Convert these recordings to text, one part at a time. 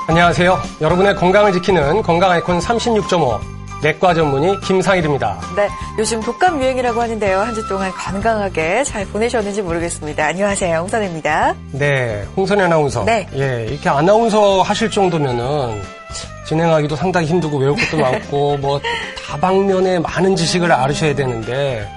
안녕하세요. 여러분의 건강을 지키는 건강 아이콘 36.5 내과 전문의 김상일입니다. 네, 요즘 독감 유행이라고 하는데요. 한 주 동안 건강하게 잘 보내셨는지 모르겠습니다. 안녕하세요. 홍선혜입니다. 네, 홍선혜 아나운서. 네. 예, 이렇게 아나운서 하실 정도면은 진행하기도 상당히 힘들고 외울 것도 많고 뭐 다방면에 많은 지식을 알으셔야 되는데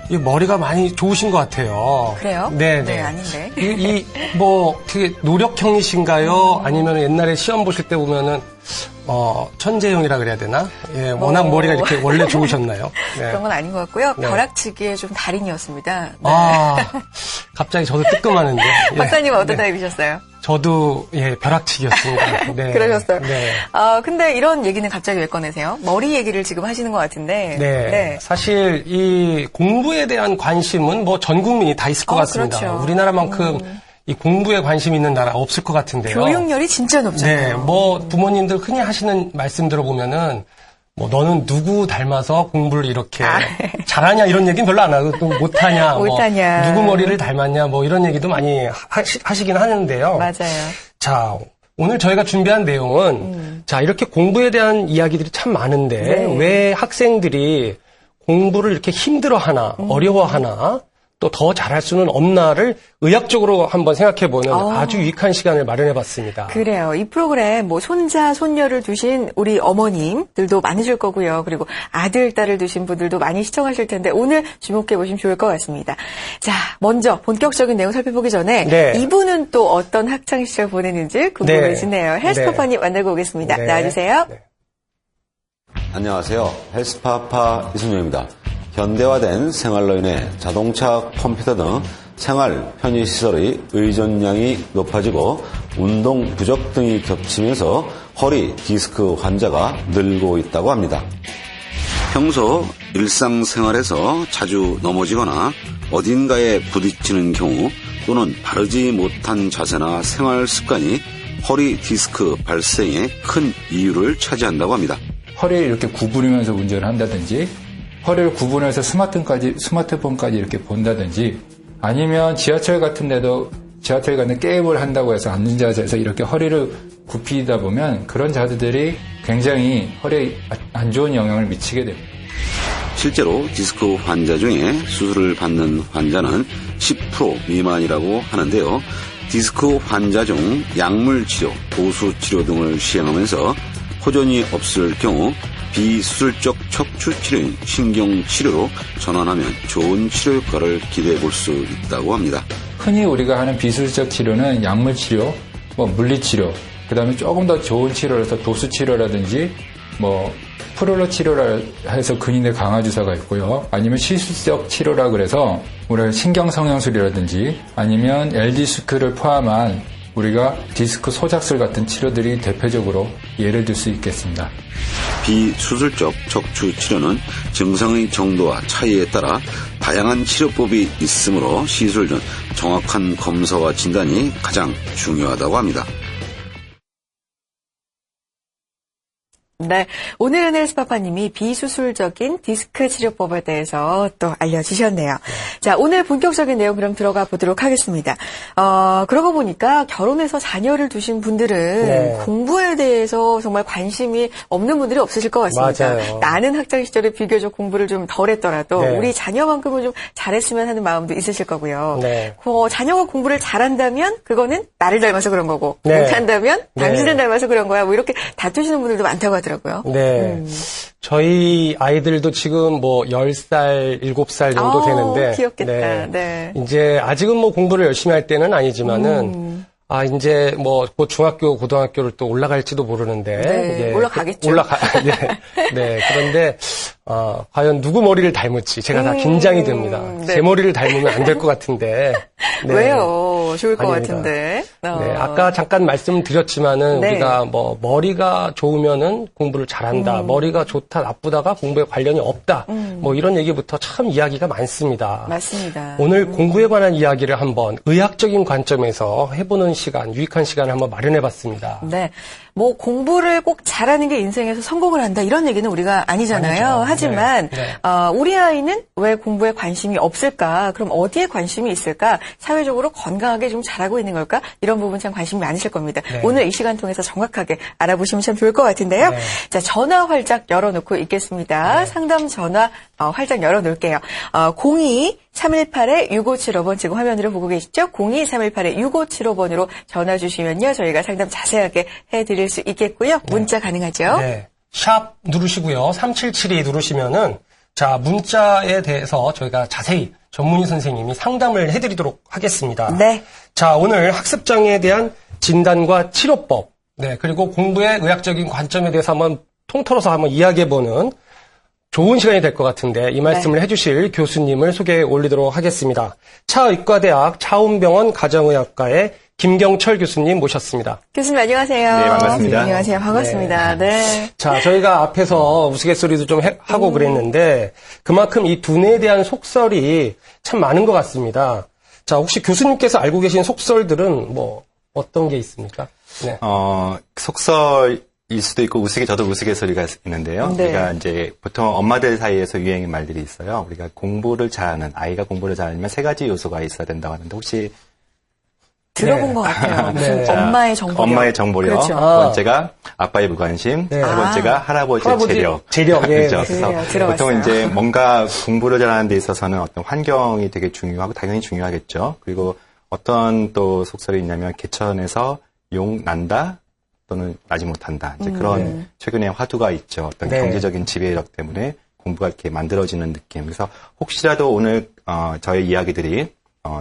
이 머리가 많이 좋으신 것 같아요. 그래요? 네, 네, 아닌데. 뭐 되게 노력형이신가요? 아니면 옛날에 시험 보실 때 보면은 천재형이라 그래야 되나? 예, 워낙 머리가 이렇게 원래 좋으셨나요? 네. 그런 건 아닌 것 같고요. 네. 벼락치기에 좀 달인이었습니다. 네. 아, 갑자기 저도 뜨끔하는데. 예. 박사님은 어떤 네. 타입이셨어요? 저도 벼락치기였습니다. 네. 그러셨어요. 네. 근데 이런 얘기는 갑자기 왜 꺼내세요? 머리 얘기를 지금 하시는 것 같은데. 네. 사실 이 공부에 대한 관심은 뭐 전 국민이 다 있을 것 같습니다. 그렇죠. 우리나라만큼 이 공부에 관심 있는 나라 없을 것 같은데요. 교육열이 진짜 높잖아요. 네. 뭐 부모님들 흔히 하시는 말씀 들어보면은 뭐 너는 누구 닮아서 공부를 이렇게 잘하냐 이런 얘기는 별로 안 하고 또 못하냐, 못하냐. 뭐 누구 머리를 닮았냐 뭐 이런 얘기도 많이 하시긴 하는데요. 맞아요. 자, 오늘 저희가 준비한 내용은 자, 이렇게 공부에 대한 이야기들이 참 많은데 네. 왜 학생들이 공부를 이렇게 힘들어하나 어려워하나 또 더 잘할 수는 없나를 의학적으로 한번 생각해보는 아주 유익한 시간을 마련해봤습니다. 그래요. 이 프로그램 뭐 손자, 손녀를 두신 우리 어머님들도 많으실 거고요. 그리고 아들, 딸을 두신 분들도 많이 시청하실 텐데 오늘 주목해보시면 좋을 것 같습니다. 자, 먼저 본격적인 내용 살펴보기 전에 네. 이분은 또 어떤 학창시절 보내는지 궁금해지네요. 헬스파파님 만나고 오겠습니다. 네. 나와주세요. 네. 안녕하세요. 헬스파파 이승용입니다. 현대화된 생활로 인해 자동차, 컴퓨터 등 생활 편의시설의 의존량이 높아지고 운동 부족 등이 겹치면서 허리 디스크 환자가 늘고 있다고 합니다. 평소 일상생활에서 자주 넘어지거나 어딘가에 부딪히는 경우 또는 바르지 못한 자세나 생활 습관이 허리 디스크 발생의 큰 이유를 차지한다고 합니다. 허리를 이렇게 구부리면서 운전을 한다든지 허리를 구분해서 스마트폰까지 이렇게 본다든지 아니면 지하철 같은 데도 지하철 가는 게임을 한다고 해서 앉는 자세에서 이렇게 허리를 굽히다 보면 그런 자세들이 굉장히 허리에 안 좋은 영향을 미치게 됩니다. 실제로 디스크 환자 중에 수술을 받는 환자는 10% 미만이라고 하는데요. 디스크 환자 중 약물 치료, 도수 치료 등을 시행하면서 호전이 없을 경우 비수술적 척추 치료인 신경치료로 전환하면 좋은 치료 효과를 기대해 볼 수 있다고 합니다. 흔히 우리가 하는 비수술적 치료는 약물 치료, 물리치료, 그 다음에 조금 더 좋은 치료라서 도수 치료라든지 프롤로 치료라 해서 근인대 강화 주사가 있고요. 아니면 시술적 치료라 그래서 우리가 신경성형술이라든지 아니면 L디스크를 포함한 우리가 디스크 소작술 같은 치료들이 대표적으로 예를 들 수 있겠습니다. 비수술적 척추 치료는 증상의 정도와 차이에 따라 다양한 치료법이 있으므로 시술 전 정확한 검사와 진단이 가장 중요하다고 합니다. 네, 오늘은 헬스파파님이 비수술적인 디스크 치료법에 대해서 또 알려주셨네요. 자, 오늘 본격적인 내용 그럼 들어가 보도록 하겠습니다. 그러고 보니까 결혼해서 자녀를 두신 분들은 공부에 대해서 정말 관심이 없는 분들이 없으실 것 같습니다. 맞아요. 나는 학창 시절에 비교적 공부를 좀 덜 했더라도 우리 자녀만큼은 좀 잘했으면 하는 마음도 있으실 거고요. 자녀가 공부를 잘한다면 그거는 나를 닮아서 그런 거고 못한다면 당신을 닮아서 그런 거야. 뭐 이렇게 다투시는 분들도 많다고 하더라고요. 네. 저희 아이들도 지금 10살, 7살 정도 되는데. 귀엽겠다. 네. 이제 아직은 공부를 열심히 할 때는 아니지만은, 이제 곧 중학교, 고등학교를 또 올라갈지도 모르는데. 네, 올라가겠죠. 네. 그런데, 과연 누구 머리를 닮을지 제가 다 긴장이 됩니다. 제 머리를 닮으면 안 될 것 같은데. 네. 왜요? 좋을 것 아닙니다. 같은데. 네, 아까 잠깐 말씀드렸지만은 우리가 머리가 좋으면은 공부를 잘한다. 머리가 좋다, 나쁘다가 공부에 관련이 없다. 이런 얘기부터 참 이야기가 많습니다. 맞습니다. 오늘 공부에 관한 이야기를 한번 의학적인 관점에서 해보는 시간, 유익한 시간을 한번 마련해봤습니다. 네. 공부를 꼭 잘하는 게 인생에서 성공을 한다 이런 얘기는 우리가 아니잖아요. 아니죠. 하지만 네. 우리 아이는 왜 공부에 관심이 없을까? 그럼 어디에 관심이 있을까? 사회적으로 건강하게 좀 잘하고 있는 걸까? 이런 부분 참 관심이 많으실 겁니다. 네. 오늘 이 시간 통해서 정확하게 알아보시면 참 좋을 것 같은데요. 네. 자, 전화 활짝 열어놓고 있겠습니다. 상담 전화 활짝 열어놓을게요. 02-318-6575번 지금 화면으로 보고 계시죠? 02-318-6575번으로 전화 주시면요. 저희가 상담 자세하게 해드릴 수 있겠고요. 문자 가능하죠? 네. 샵 누르시고요. 3772 누르시면은 자, 문자에 대해서 저희가 자세히 전문의 선생님이 상담을 해드리도록 하겠습니다. 네. 자, 오늘 학습장애에 대한 진단과 치료법, 네, 그리고 공부의 의학적인 관점에 대해서 한번 통틀어서 한번 이야기해보는 좋은 시간이 될 것 같은데 이 말씀을 해주실 교수님을 소개해 올리도록 하겠습니다. 차의과대학 차운병원 가정의학과의 김경철 교수님 모셨습니다. 교수님 안녕하세요. 네, 반갑습니다. 안녕하세요. 반갑습니다. 네. 자, 저희가 앞에서 우스갯소리도 좀 하고 그랬는데 그만큼 이 두뇌에 대한 속설이 참 많은 것 같습니다. 자, 혹시 교수님께서 알고 계신 속설들은 뭐 어떤 게 있습니까? 네. 속설일 수도 있고 저도 우스갯소리가 있는데요. 네. 우리가 이제 보통 엄마들 사이에서 유행의 말들이 있어요. 우리가 공부를 잘하는 아이가 공부를 잘하려면 세 가지 요소가 있어야 된다고 하는데 혹시 들어본 네. 것 같아요. 네. 엄마의 정보력. 엄마의 정보력, 그렇죠. 두 번째가 아빠의 무관심, 네. 세 번째가 할아버지의 재력. 재력, 예. 그렇죠. 그래요. 그래서 들어봤어요. 보통 이제 뭔가 공부를 잘하는 데 있어서는 어떤 환경이 되게 중요하고 당연히 중요하겠죠. 그리고 어떤 또 속설이 있냐면 개천에서 용 난다 또는 나지 못한다. 이제 그런 최근에 화두가 있죠. 어떤 네. 경제적인 지배력 때문에 공부가 이렇게 만들어지는 느낌. 그래서 혹시라도 오늘 저의 이야기들이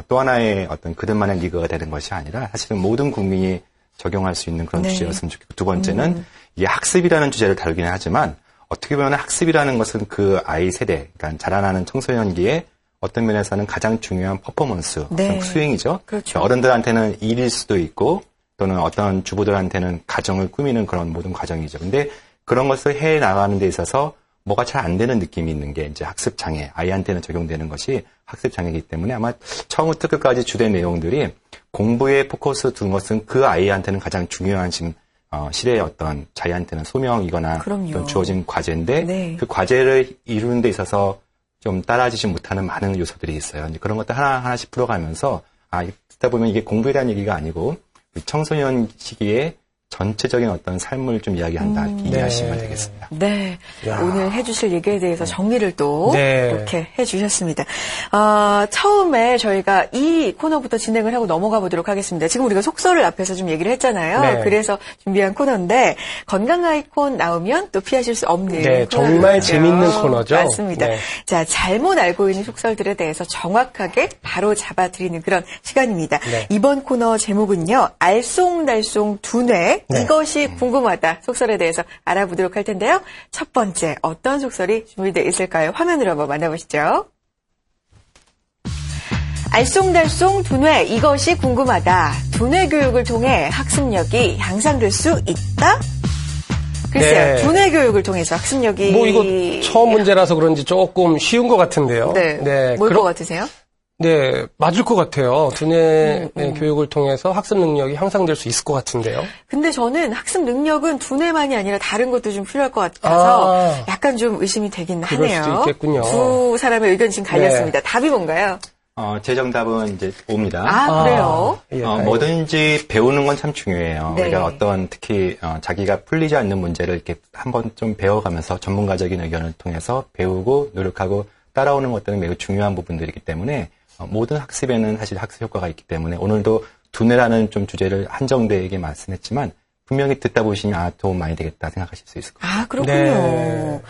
또 하나의 어떤 그들만의 리그가 되는 것이 아니라 사실은 모든 국민이 적용할 수 있는 그런 네. 주제였으면 좋겠고 두 번째는 이게 학습이라는 주제를 다루기는 하지만 어떻게 보면 학습이라는 것은 그 아이 세대, 그러니까 자라나는 청소년기에 어떤 면에서는 가장 중요한 퍼포먼스, 네. 어떤 수행이죠. 그렇죠. 어른들한테는 일일 수도 있고 또는 어떤 주부들한테는 가정을 꾸미는 그런 모든 과정이죠. 근데 그런 것을 해 나가는 데 있어서 뭐가 잘 안 되는 느낌이 있는 게 이제 학습 장애, 아이한테는 적용되는 것이 학습 장애이기 때문에 아마 처음부터 끝까지 주된 내용들이 공부에 포커스 둔 것은 그 아이한테는 가장 중요한 실의 어떤 자기한테는 소명이거나 그럼요. 어떤 주어진 과제인데 네. 그 과제를 이루는 데 있어서 좀 따라지지 못하는 많은 요소들이 있어요. 이제 그런 것들 하나하나씩 풀어가면서 듣다 보면 이게 공부에 대한 얘기가 아니고 청소년 시기에 전체적인 어떤 삶을 좀 이야기한다. 이렇게 이해하시면 되겠습니다. 네. 야. 오늘 해주실 얘기에 대해서 정리를 또 네. 이렇게 해주셨습니다. 처음에 저희가 이 코너부터 진행을 하고 넘어가 보도록 하겠습니다. 지금 우리가 속설을 앞에서 좀 얘기를 했잖아요. 네. 그래서 준비한 코너인데 건강 아이콘 나오면 또 피하실 수 없는 네, 코너죠. 정말 재밌는 코너죠. 맞습니다. 네. 자, 잘못 알고 있는 속설들에 대해서 정확하게 바로 잡아드리는 그런 시간입니다. 네. 이번 코너 제목은요. 알쏭달쏭 두뇌 네. 이것이 궁금하다 속설에 대해서 알아보도록 할 텐데요. 첫 번째 어떤 속설이 준비되어 있을까요? 화면으로 한번 만나보시죠. 알쏭달쏭 두뇌 이것이 궁금하다. 두뇌 교육을 통해 학습력이 향상될 수 있다? 글쎄요. 네. 두뇌 교육을 통해서 학습력이 뭐 이거 처음 문제라서 그런지 조금 쉬운 것 같은데요. 네. 뭘 것 같으세요? 네, 맞을 것 같아요. 두뇌 교육을 통해서 학습 능력이 향상될 수 있을 것 같은데요. 근데 저는 학습 능력은 두뇌만이 아니라 다른 것도 좀 필요할 것 같아서 약간 좀 의심이 되긴 그럴 하네요. 수도 있겠군요. 두 사람의 의견이 지금 갈렸습니다. 답이 뭔가요? 제 정답은 이제 O입니다. 그래요? 예, 뭐든지 배우는 건 참 중요해요. 네. 우리가 어떤 특히 자기가 풀리지 않는 문제를 이렇게 한번 좀 배워가면서 전문가적인 의견을 통해서 배우고 노력하고 따라오는 것들은 매우 중요한 부분들이기 때문에 모든 학습에는 사실 학습 효과가 있기 때문에 오늘도 두뇌라는 좀 주제를 한정되게 말씀했지만 분명히 듣다 보시면 도움 많이 되겠다 생각하실 수 있을 것 같아요. 그렇군요. 네,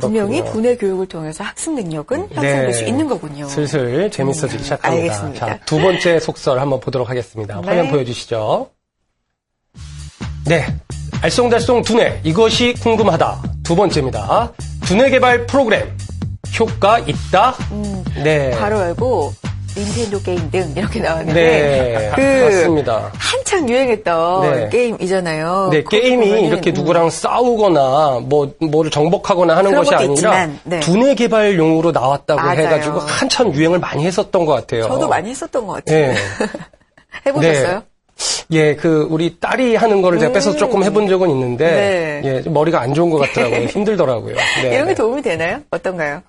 분명히 그렇군요. 두뇌 교육을 통해서 학습 능력은 향상될 수 있는 거군요. 슬슬 재밌어지기 시작합니다. 알겠습니다. 자, 두 번째 속설 한번 보도록 하겠습니다. 네. 화면 보여주시죠. 네, 알쏭달쏭 두뇌 이것이 궁금하다. 두 번째입니다. 두뇌 개발 프로그램 효과 있다. 네, 바로 알고 닌텐도 게임 등 이렇게 나왔는데 네, 맞습니다. 한창 유행했던 네. 게임이잖아요. 네, 게임이 보면은, 이렇게 누구랑 싸우거나 뭐를 정복하거나 하는 그런 것이 것도 아니라 있지만, 네. 두뇌 개발용으로 나왔다고 맞아요. 해가지고 한참 유행을 많이 했었던 것 같아요. 저도 많이 했었던 것 같아요. 네. 해보셨어요? 예, 우리 딸이 하는 거를 제가 뺏어서 조금 해본 적은 있는데, 네. 예, 좀 머리가 안 좋은 것 같더라고요. 힘들더라고요. 네, 이런 게 네. 도움이 되나요? 어떤가요?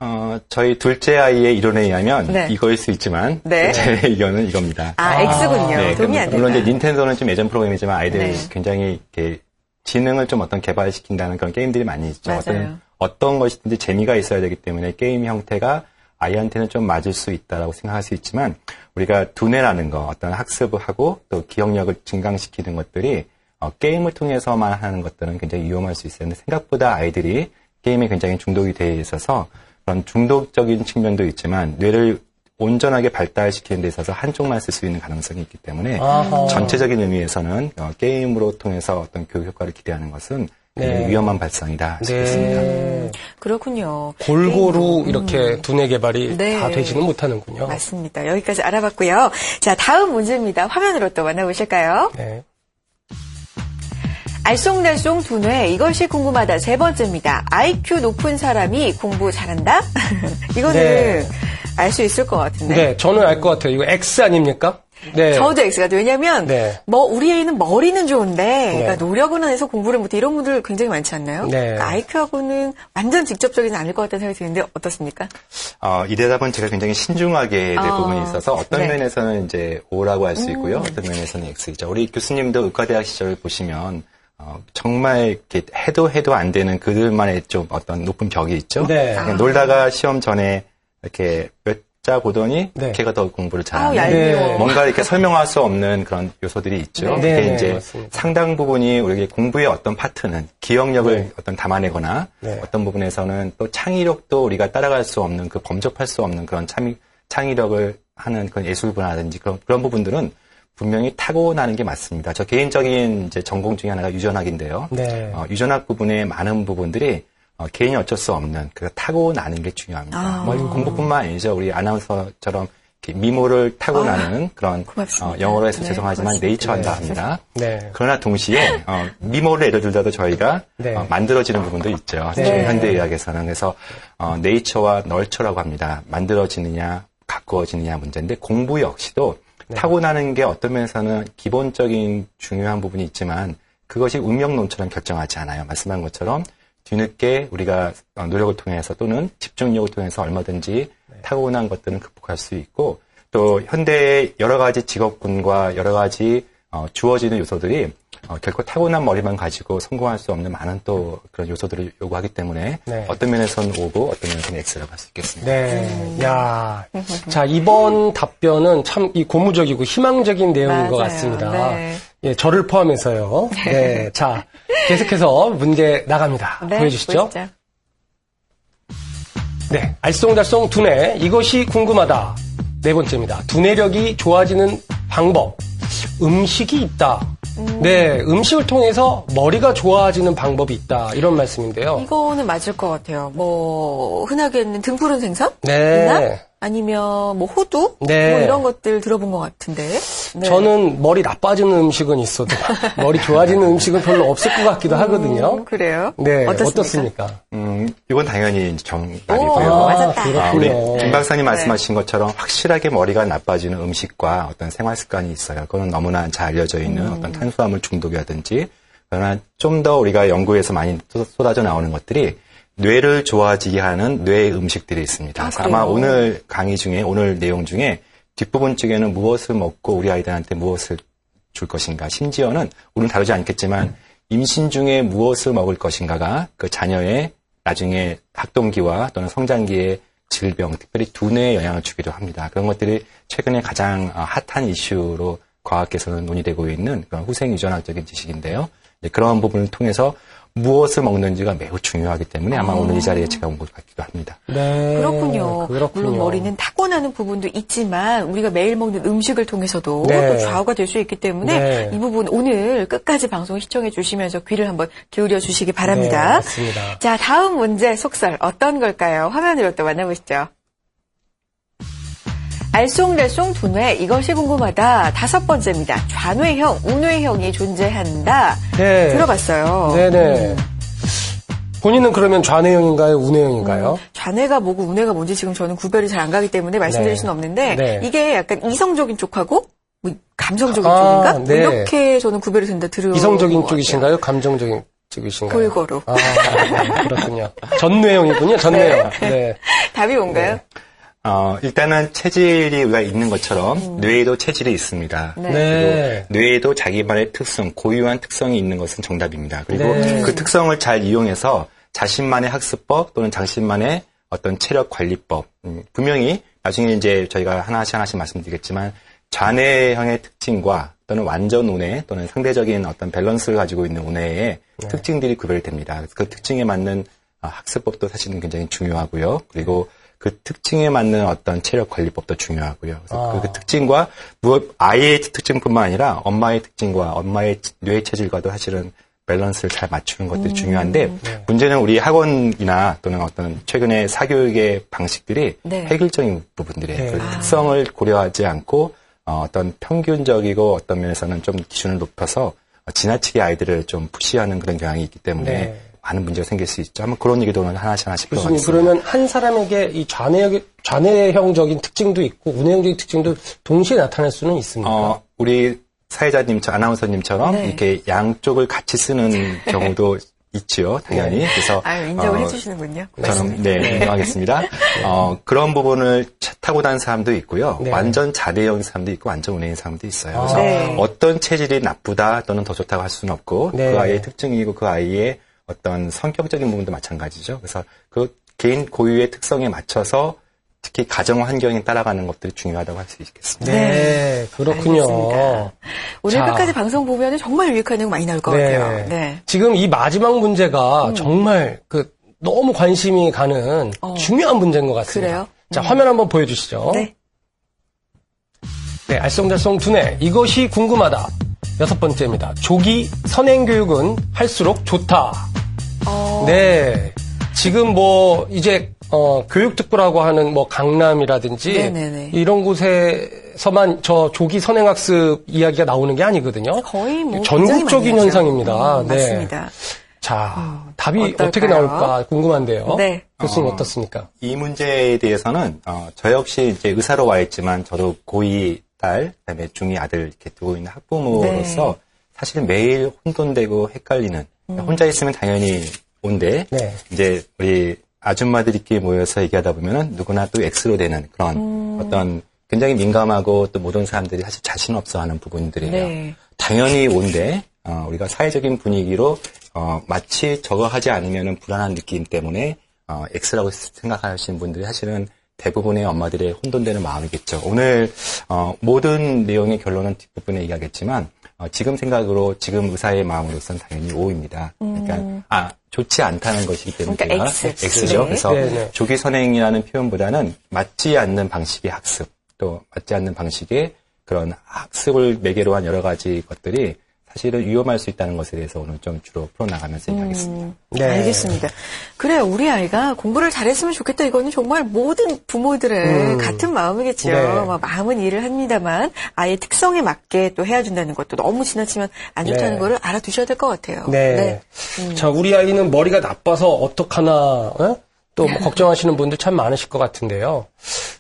저희 둘째 아이의 이론에 의하면 네. 이거일 수 있지만 네. 제 의견은 이겁니다. X군요. 네, 도움이 안 된다. 물론 이제 닌텐도는 좀 예전 프로그램이지만 아이들이 네. 굉장히 이렇게 지능을 좀 어떤 개발시킨다는 그런 게임들이 많이 있죠. 맞아요. 어떤 것이든지 재미가 있어야 되기 때문에 게임 형태가 아이한테는 좀 맞을 수 있다라고 생각할 수 있지만 우리가 두뇌라는 거, 어떤 학습을 하고 또 기억력을 증강시키는 것들이 게임을 통해서만 하는 것들은 굉장히 위험할 수 있어요. 근데 생각보다 아이들이 게임에 굉장히 중독이 되어 있어서 그런 중독적인 측면도 있지만 뇌를 온전하게 발달시키는 데 있어서 한쪽만 쓸 수 있는 가능성이 있기 때문에 아하. 전체적인 의미에서는 게임으로 통해서 어떤 교육 효과를 기대하는 것은 굉장히 네. 위험한 발상이다 싶습니다. 그렇군요. 골고루 이렇게 두뇌 개발이 네. 다 되지는 못하는군요. 맞습니다. 여기까지 알아봤고요. 자, 다음 문제입니다. 화면으로 또 만나보실까요? 네. 알쏭달쏭 두뇌 이것이 궁금하다. 세 번째입니다. IQ 높은 사람이 공부 잘한다? 이거는 네. 알 수 있을 것 같은데. 네, 저는 알 것 같아요. 이거 X 아닙니까? 네. 저도 X가 돼. 왜냐면 네. 우리 애는 머리는 좋은데 그러니까 노력은 안 해서 공부를 못해 이런 분들 굉장히 많지 않나요? 네. 그러니까 IQ하고는 완전 직접적이지 않을 것 같다는 생각이 드는데 어떻습니까? 이 대답은 제가 굉장히 신중하게 될 부분이 있어서 어떤 네. 면에서는 이제 O라고 할 수 있고요. 어떤 면에서는 X이죠. 우리 교수님도 의과대학 시절을 보시면 정말 이렇게 해도 안 되는 그들만의 좀 어떤 높은 벽이 있죠. 네. 그냥 놀다가 시험 전에 이렇게 몇 자 보더니 네. 걔가 더 공부를 잘하는 얄미워. 뭔가 이렇게 설명할 수 없는 그런 요소들이 있죠. 네. 그게 네, 이제 맞습니다. 상당 부분이 우리 공부의 어떤 파트는 기억력을 네. 어떤 담아내거나 네. 어떤 부분에서는 또 창의력도 우리가 따라갈 수 없는 범접할 수 없는 그런 창의력을 하는 그런 예술분야라든지 그런 부분들은 분명히 타고나는 게 맞습니다. 저 개인적인 이제 전공 중에 하나가 유전학인데요. 네. 유전학 부분의 많은 부분들이 개인이 어쩔 수 없는 타고나는 게 중요합니다. 뭐 공부뿐만 아니죠. 우리 아나운서처럼 이렇게 미모를 타고나는 그런 고맙습니다. 영어로 해서 네, 죄송하지만 고맙습니다. 네이처한다 합니다. 네. 그러나 동시에 미모를 예를 들자도 저희가 네. 만들어지는 부분도 있죠. 네. 현대의학에서는. 그래서 네이처와 널처라고 합니다. 만들어지느냐 가꾸어지느냐 문제인데 공부 역시도 타고나는 게 어떤 면에서는 기본적인 중요한 부분이 있지만 그것이 운명론처럼 결정하지 않아요. 말씀한 것처럼 뒤늦게 우리가 노력을 통해서 또는 집중력을 통해서 얼마든지 타고난 것들은 극복할 수 있고 또 현대의 여러 가지 직업군과 여러 가지 주어지는 요소들이 결코 타고난 머리만 가지고 성공할 수 없는 많은 또 그런 요소들을 요구하기 때문에 네. 어떤 면에서는 O고 어떤 면에서는 X라고 할 수 있겠습니다. 네. 야. 자, 이번 답변은 참 이 고무적이고 희망적인 내용인 것 맞아요. 같습니다. 네. 예, 저를 포함해서요. 네. 자, 계속해서 문제 나갑니다. 네, 보여주시죠. 보시죠. 네. 알쏭달쏭 두뇌. 이것이 궁금하다. 네 번째입니다. 두뇌력이 좋아지는 방법. 음식이 있다. 네. 음식을 통해서 머리가 좋아지는 방법이 있다. 이런 말씀인데요. 이거는 맞을 것 같아요. 흔하게는 등푸른 생선? 네. 이나? 아니면 호두? 네. 이런 것들 들어본 것 같은데. 네. 저는 머리 나빠지는 음식은 있어도 머리 좋아지는 음식은 별로 없을 것 같기도 하거든요. 그래요? 네, 어떻습니까? 어떻습니까? 이건 당연히 오, 정답이고요. 맞았다. 우리 그렇군요. 김 박사님 말씀하신 것처럼 확실하게 머리가 나빠지는 음식과 어떤 생활 습관이 있어요. 그건 너무나 잘 알려져 있는 어떤 탄수화물 중독이라든지 그러나 좀 더 우리가 연구에서 많이 쏟아져 나오는 것들이 뇌를 좋아지게 하는 뇌 음식들이 있습니다. 그래서 아마 오늘 강의 중에 오늘 내용 중에 뒷부분 쪽에는 무엇을 먹고 우리 아이들한테 무엇을 줄 것인가 심지어는 우리는 다루지 않겠지만 임신 중에 무엇을 먹을 것인가가 그 자녀의 나중에 학동기와 또는 성장기의 질병, 특별히 두뇌에 영향을 주기도 합니다. 그런 것들이 최근에 가장 핫한 이슈로 과학계에서는 논의되고 있는 그런 후생유전학적인 지식인데요. 그런 부분을 통해서 무엇을 먹는지가 매우 중요하기 때문에 아마 오늘 이 자리에 제가 온 것 같기도 합니다. 네. 그렇군요. 그렇군요. 물론 머리는 타고나는 부분도 있지만 우리가 매일 먹는 음식을 통해서도 네. 또 좌우가 될 수 있기 때문에 네. 이 부분 오늘 끝까지 방송 시청해 주시면서 귀를 한번 기울여 주시기 바랍니다. 네, 맞습니다. 자, 다음 문제 속설 어떤 걸까요? 화면으로 또 만나보시죠. 알쏭달쏭 두뇌 이것이 궁금하다. 다섯 번째입니다. 좌뇌형, 우뇌형이 존재한다. 네. 들어봤어요. 네네. 본인은 그러면 좌뇌형인가요? 우뇌형인가요? 좌뇌가 뭐고 우뇌가 뭔지 지금 저는 구별이 잘 안 가기 때문에 말씀드릴 네. 수는 없는데 네. 이게 약간 이성적인 쪽하고 뭐 감성적인 아, 쪽인가? 뭐 네. 이렇게 저는 구별이 된다 들은 이성적인 것 쪽이신가요? 감정적인 쪽이신가요? 골고루. 아, 네, 그렇군요. 전뇌형이군요, 전뇌형. 네. 답이 뭔가요? 일단은 체질이 우리가 있는 것처럼 뇌에도 체질이 있습니다. 네. 네. 그리고 뇌에도 자기만의 특성, 고유한 특성이 있는 것은 정답입니다. 그리고 네. 그 특성을 잘 이용해서 자신만의 학습법 또는 자신만의 어떤 체력 관리법, 분명히 나중에 이제 저희가 하나씩 말씀드리겠지만 좌뇌형의 특징과 또는 완전 우뇌 또는 상대적인 어떤 밸런스를 가지고 있는 우뇌의 특징들이 구별됩니다. 그래서 그 특징에 맞는 학습법도 사실은 굉장히 중요하고요. 그리고 그 특징에 맞는 어떤 체력 관리법도 중요하고요. 그래서 그 특징과 아이의 특징뿐만 아니라 엄마의 특징과 엄마의 뇌 체질과도 사실은 밸런스를 잘 맞추는 것들이 중요한데 문제는 우리 학원이나 또는 어떤 최근의 사교육의 방식들이 네. 획일적인 부분들이에요. 네. 그 특성을 고려하지 않고 어떤 평균적이고 어떤 면에서는 좀 기준을 높여서 지나치게 아이들을 좀 푸시하는 그런 경향이 있기 때문에 네. 많은 문제가 생길 수 있죠. 한번 그런 얘기도 오늘 하나씩 교수님, 들어가겠습니다. 그러면 한 사람에게 이 좌뇌형적인 특징도 있고 우뇌형적인 특징도 동시에 나타날 수는 있습니까? 우리 아나운서님처럼 네. 이렇게 양쪽을 같이 쓰는 경우도 있지요, 당연히. 그래서 인정을 해주시는군요. 저는 인정하겠습니다. 그런 부분을 타고난 사람도 있고요. 네. 완전 자뇌형인 사람도 있고 완전 우뇌인 사람도 있어요. 그래서 네. 어떤 체질이 나쁘다 또는 더 좋다고 할 수는 없고 네. 그 아이의 특징이고 그 아이의 어떤 성격적인 부분도 마찬가지죠. 그래서 그 개인 고유의 특성에 맞춰서 특히 가정 환경에 따라가는 것들이 중요하다고 할 수 있겠습니다. 네, 그렇군요. 알겠습니다. 오늘 자. 끝까지 방송 보면 정말 유익한 내용 많이 나올 것 같아요. 네. 지금 이 마지막 문제가 정말 너무 관심이 가는 중요한 문제인 것 같습니다. 그래요? 자, 화면 한번 보여주시죠. 네. 네, 알쏭달쏭 두뇌. 이것이 궁금하다. 6번째입니다. 조기 선행교육은 할수록 좋다. 네. 지금 이제, 교육특구라고 하는 강남이라든지 네네네. 이런 곳에서만 저 조기 선행학습 이야기가 나오는 게 아니거든요. 거의 뭐 전국적인 굉장히 많이 하죠. 현상입니다. 네. 맞습니다. 자, 답이 어떨까요? 어떻게 나올까 궁금한데요. 네. 교수님 어떻습니까? 이 문제에 대해서는 저 역시 이제 의사로 와 있지만 저도 고2 딸, 그다음에 중2 아들 이렇게 두고 있는 학부모로서 네. 사실 매일 혼돈되고 헷갈리는 혼자 있으면 당연히 온데 네. 이제 우리 아줌마들끼리 모여서 얘기하다 보면은 누구나 또 X로 되는 그런 어떤 굉장히 민감하고 또 모든 사람들이 사실 자신 없어하는 부분들이에요. 네. 당연히 온데 우리가 사회적인 분위기로 마치 저거 하지 않으면은 불안한 느낌 때문에 X라고 생각하시는 분들이 사실은 대부분의 엄마들의 혼돈되는 마음이겠죠. 오늘 모든 내용의 결론은 뒷부분에 얘기하겠지만 지금 생각으로 지금 의사의 마음으로서는 당연히 O입니다. 그러니까 좋지 않다는 것이기 때문에 그러니까 X죠. 네. 그래서 네네. 조기 선행이라는 표현보다는 맞지 않는 방식의 학습 또 맞지 않는 방식의 그런 학습을 매개로 한 여러 가지 것들이 사실은 위험할 수 있다는 것에 대해서 오늘 좀 주로 풀어나가면서 얘기하겠습니다. 네. 알겠습니다. 그래, 우리 아이가 공부를 잘했으면 좋겠다. 이거는 정말 모든 부모들의 같은 마음이겠죠. 네. 마음은 일을 합니다만 아이의 특성에 맞게 또 해야 준다는 것도 너무 지나치면 안 좋다는 네. 거를 알아두셔야 될 것 같아요. 네. 자, 우리 아이는 머리가 나빠서 어떡하나, 또 걱정하시는 분들 참 많으실 것 같은데요.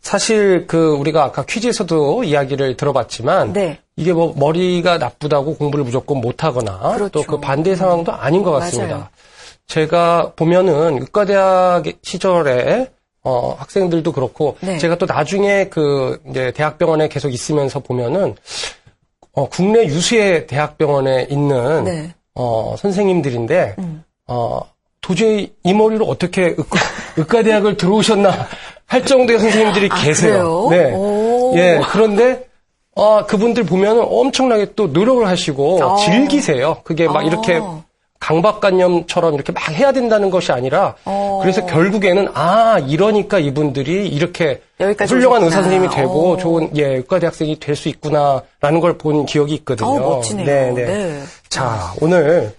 사실 우리가 아까 퀴즈에서도 이야기를 들어봤지만, 네. 이게 머리가 나쁘다고 공부를 무조건 못하거나, 그렇죠. 또 그 반대 상황도 아닌 것 같습니다. 맞아요. 제가 보면은 의과대학 시절에 학생들도 그렇고, 네. 제가 또 나중에 이제 대학병원에 계속 있으면서 보면은, 국내 유수의 대학병원에 있는, 네. 선생님들인데, 도저히 이 머리로 어떻게 의과대학을 들어오셨나 할 정도의 선생님들이 계세요. 그래요? 네. 오. 예, 그런데, 그분들 보면은 엄청나게 또 노력을 하시고 즐기세요. 그게 막 이렇게 강박관념처럼 이렇게 막 해야 된다는 것이 아니라, 그래서 결국에는, 이러니까 이분들이 이렇게 여기까지 훌륭한 오셨구나. 의사 선생님이 되고 좋은, 의과대학생이 될 수 있구나라는 걸 본 기억이 있거든요. 멋지네요. 네. 자, 오늘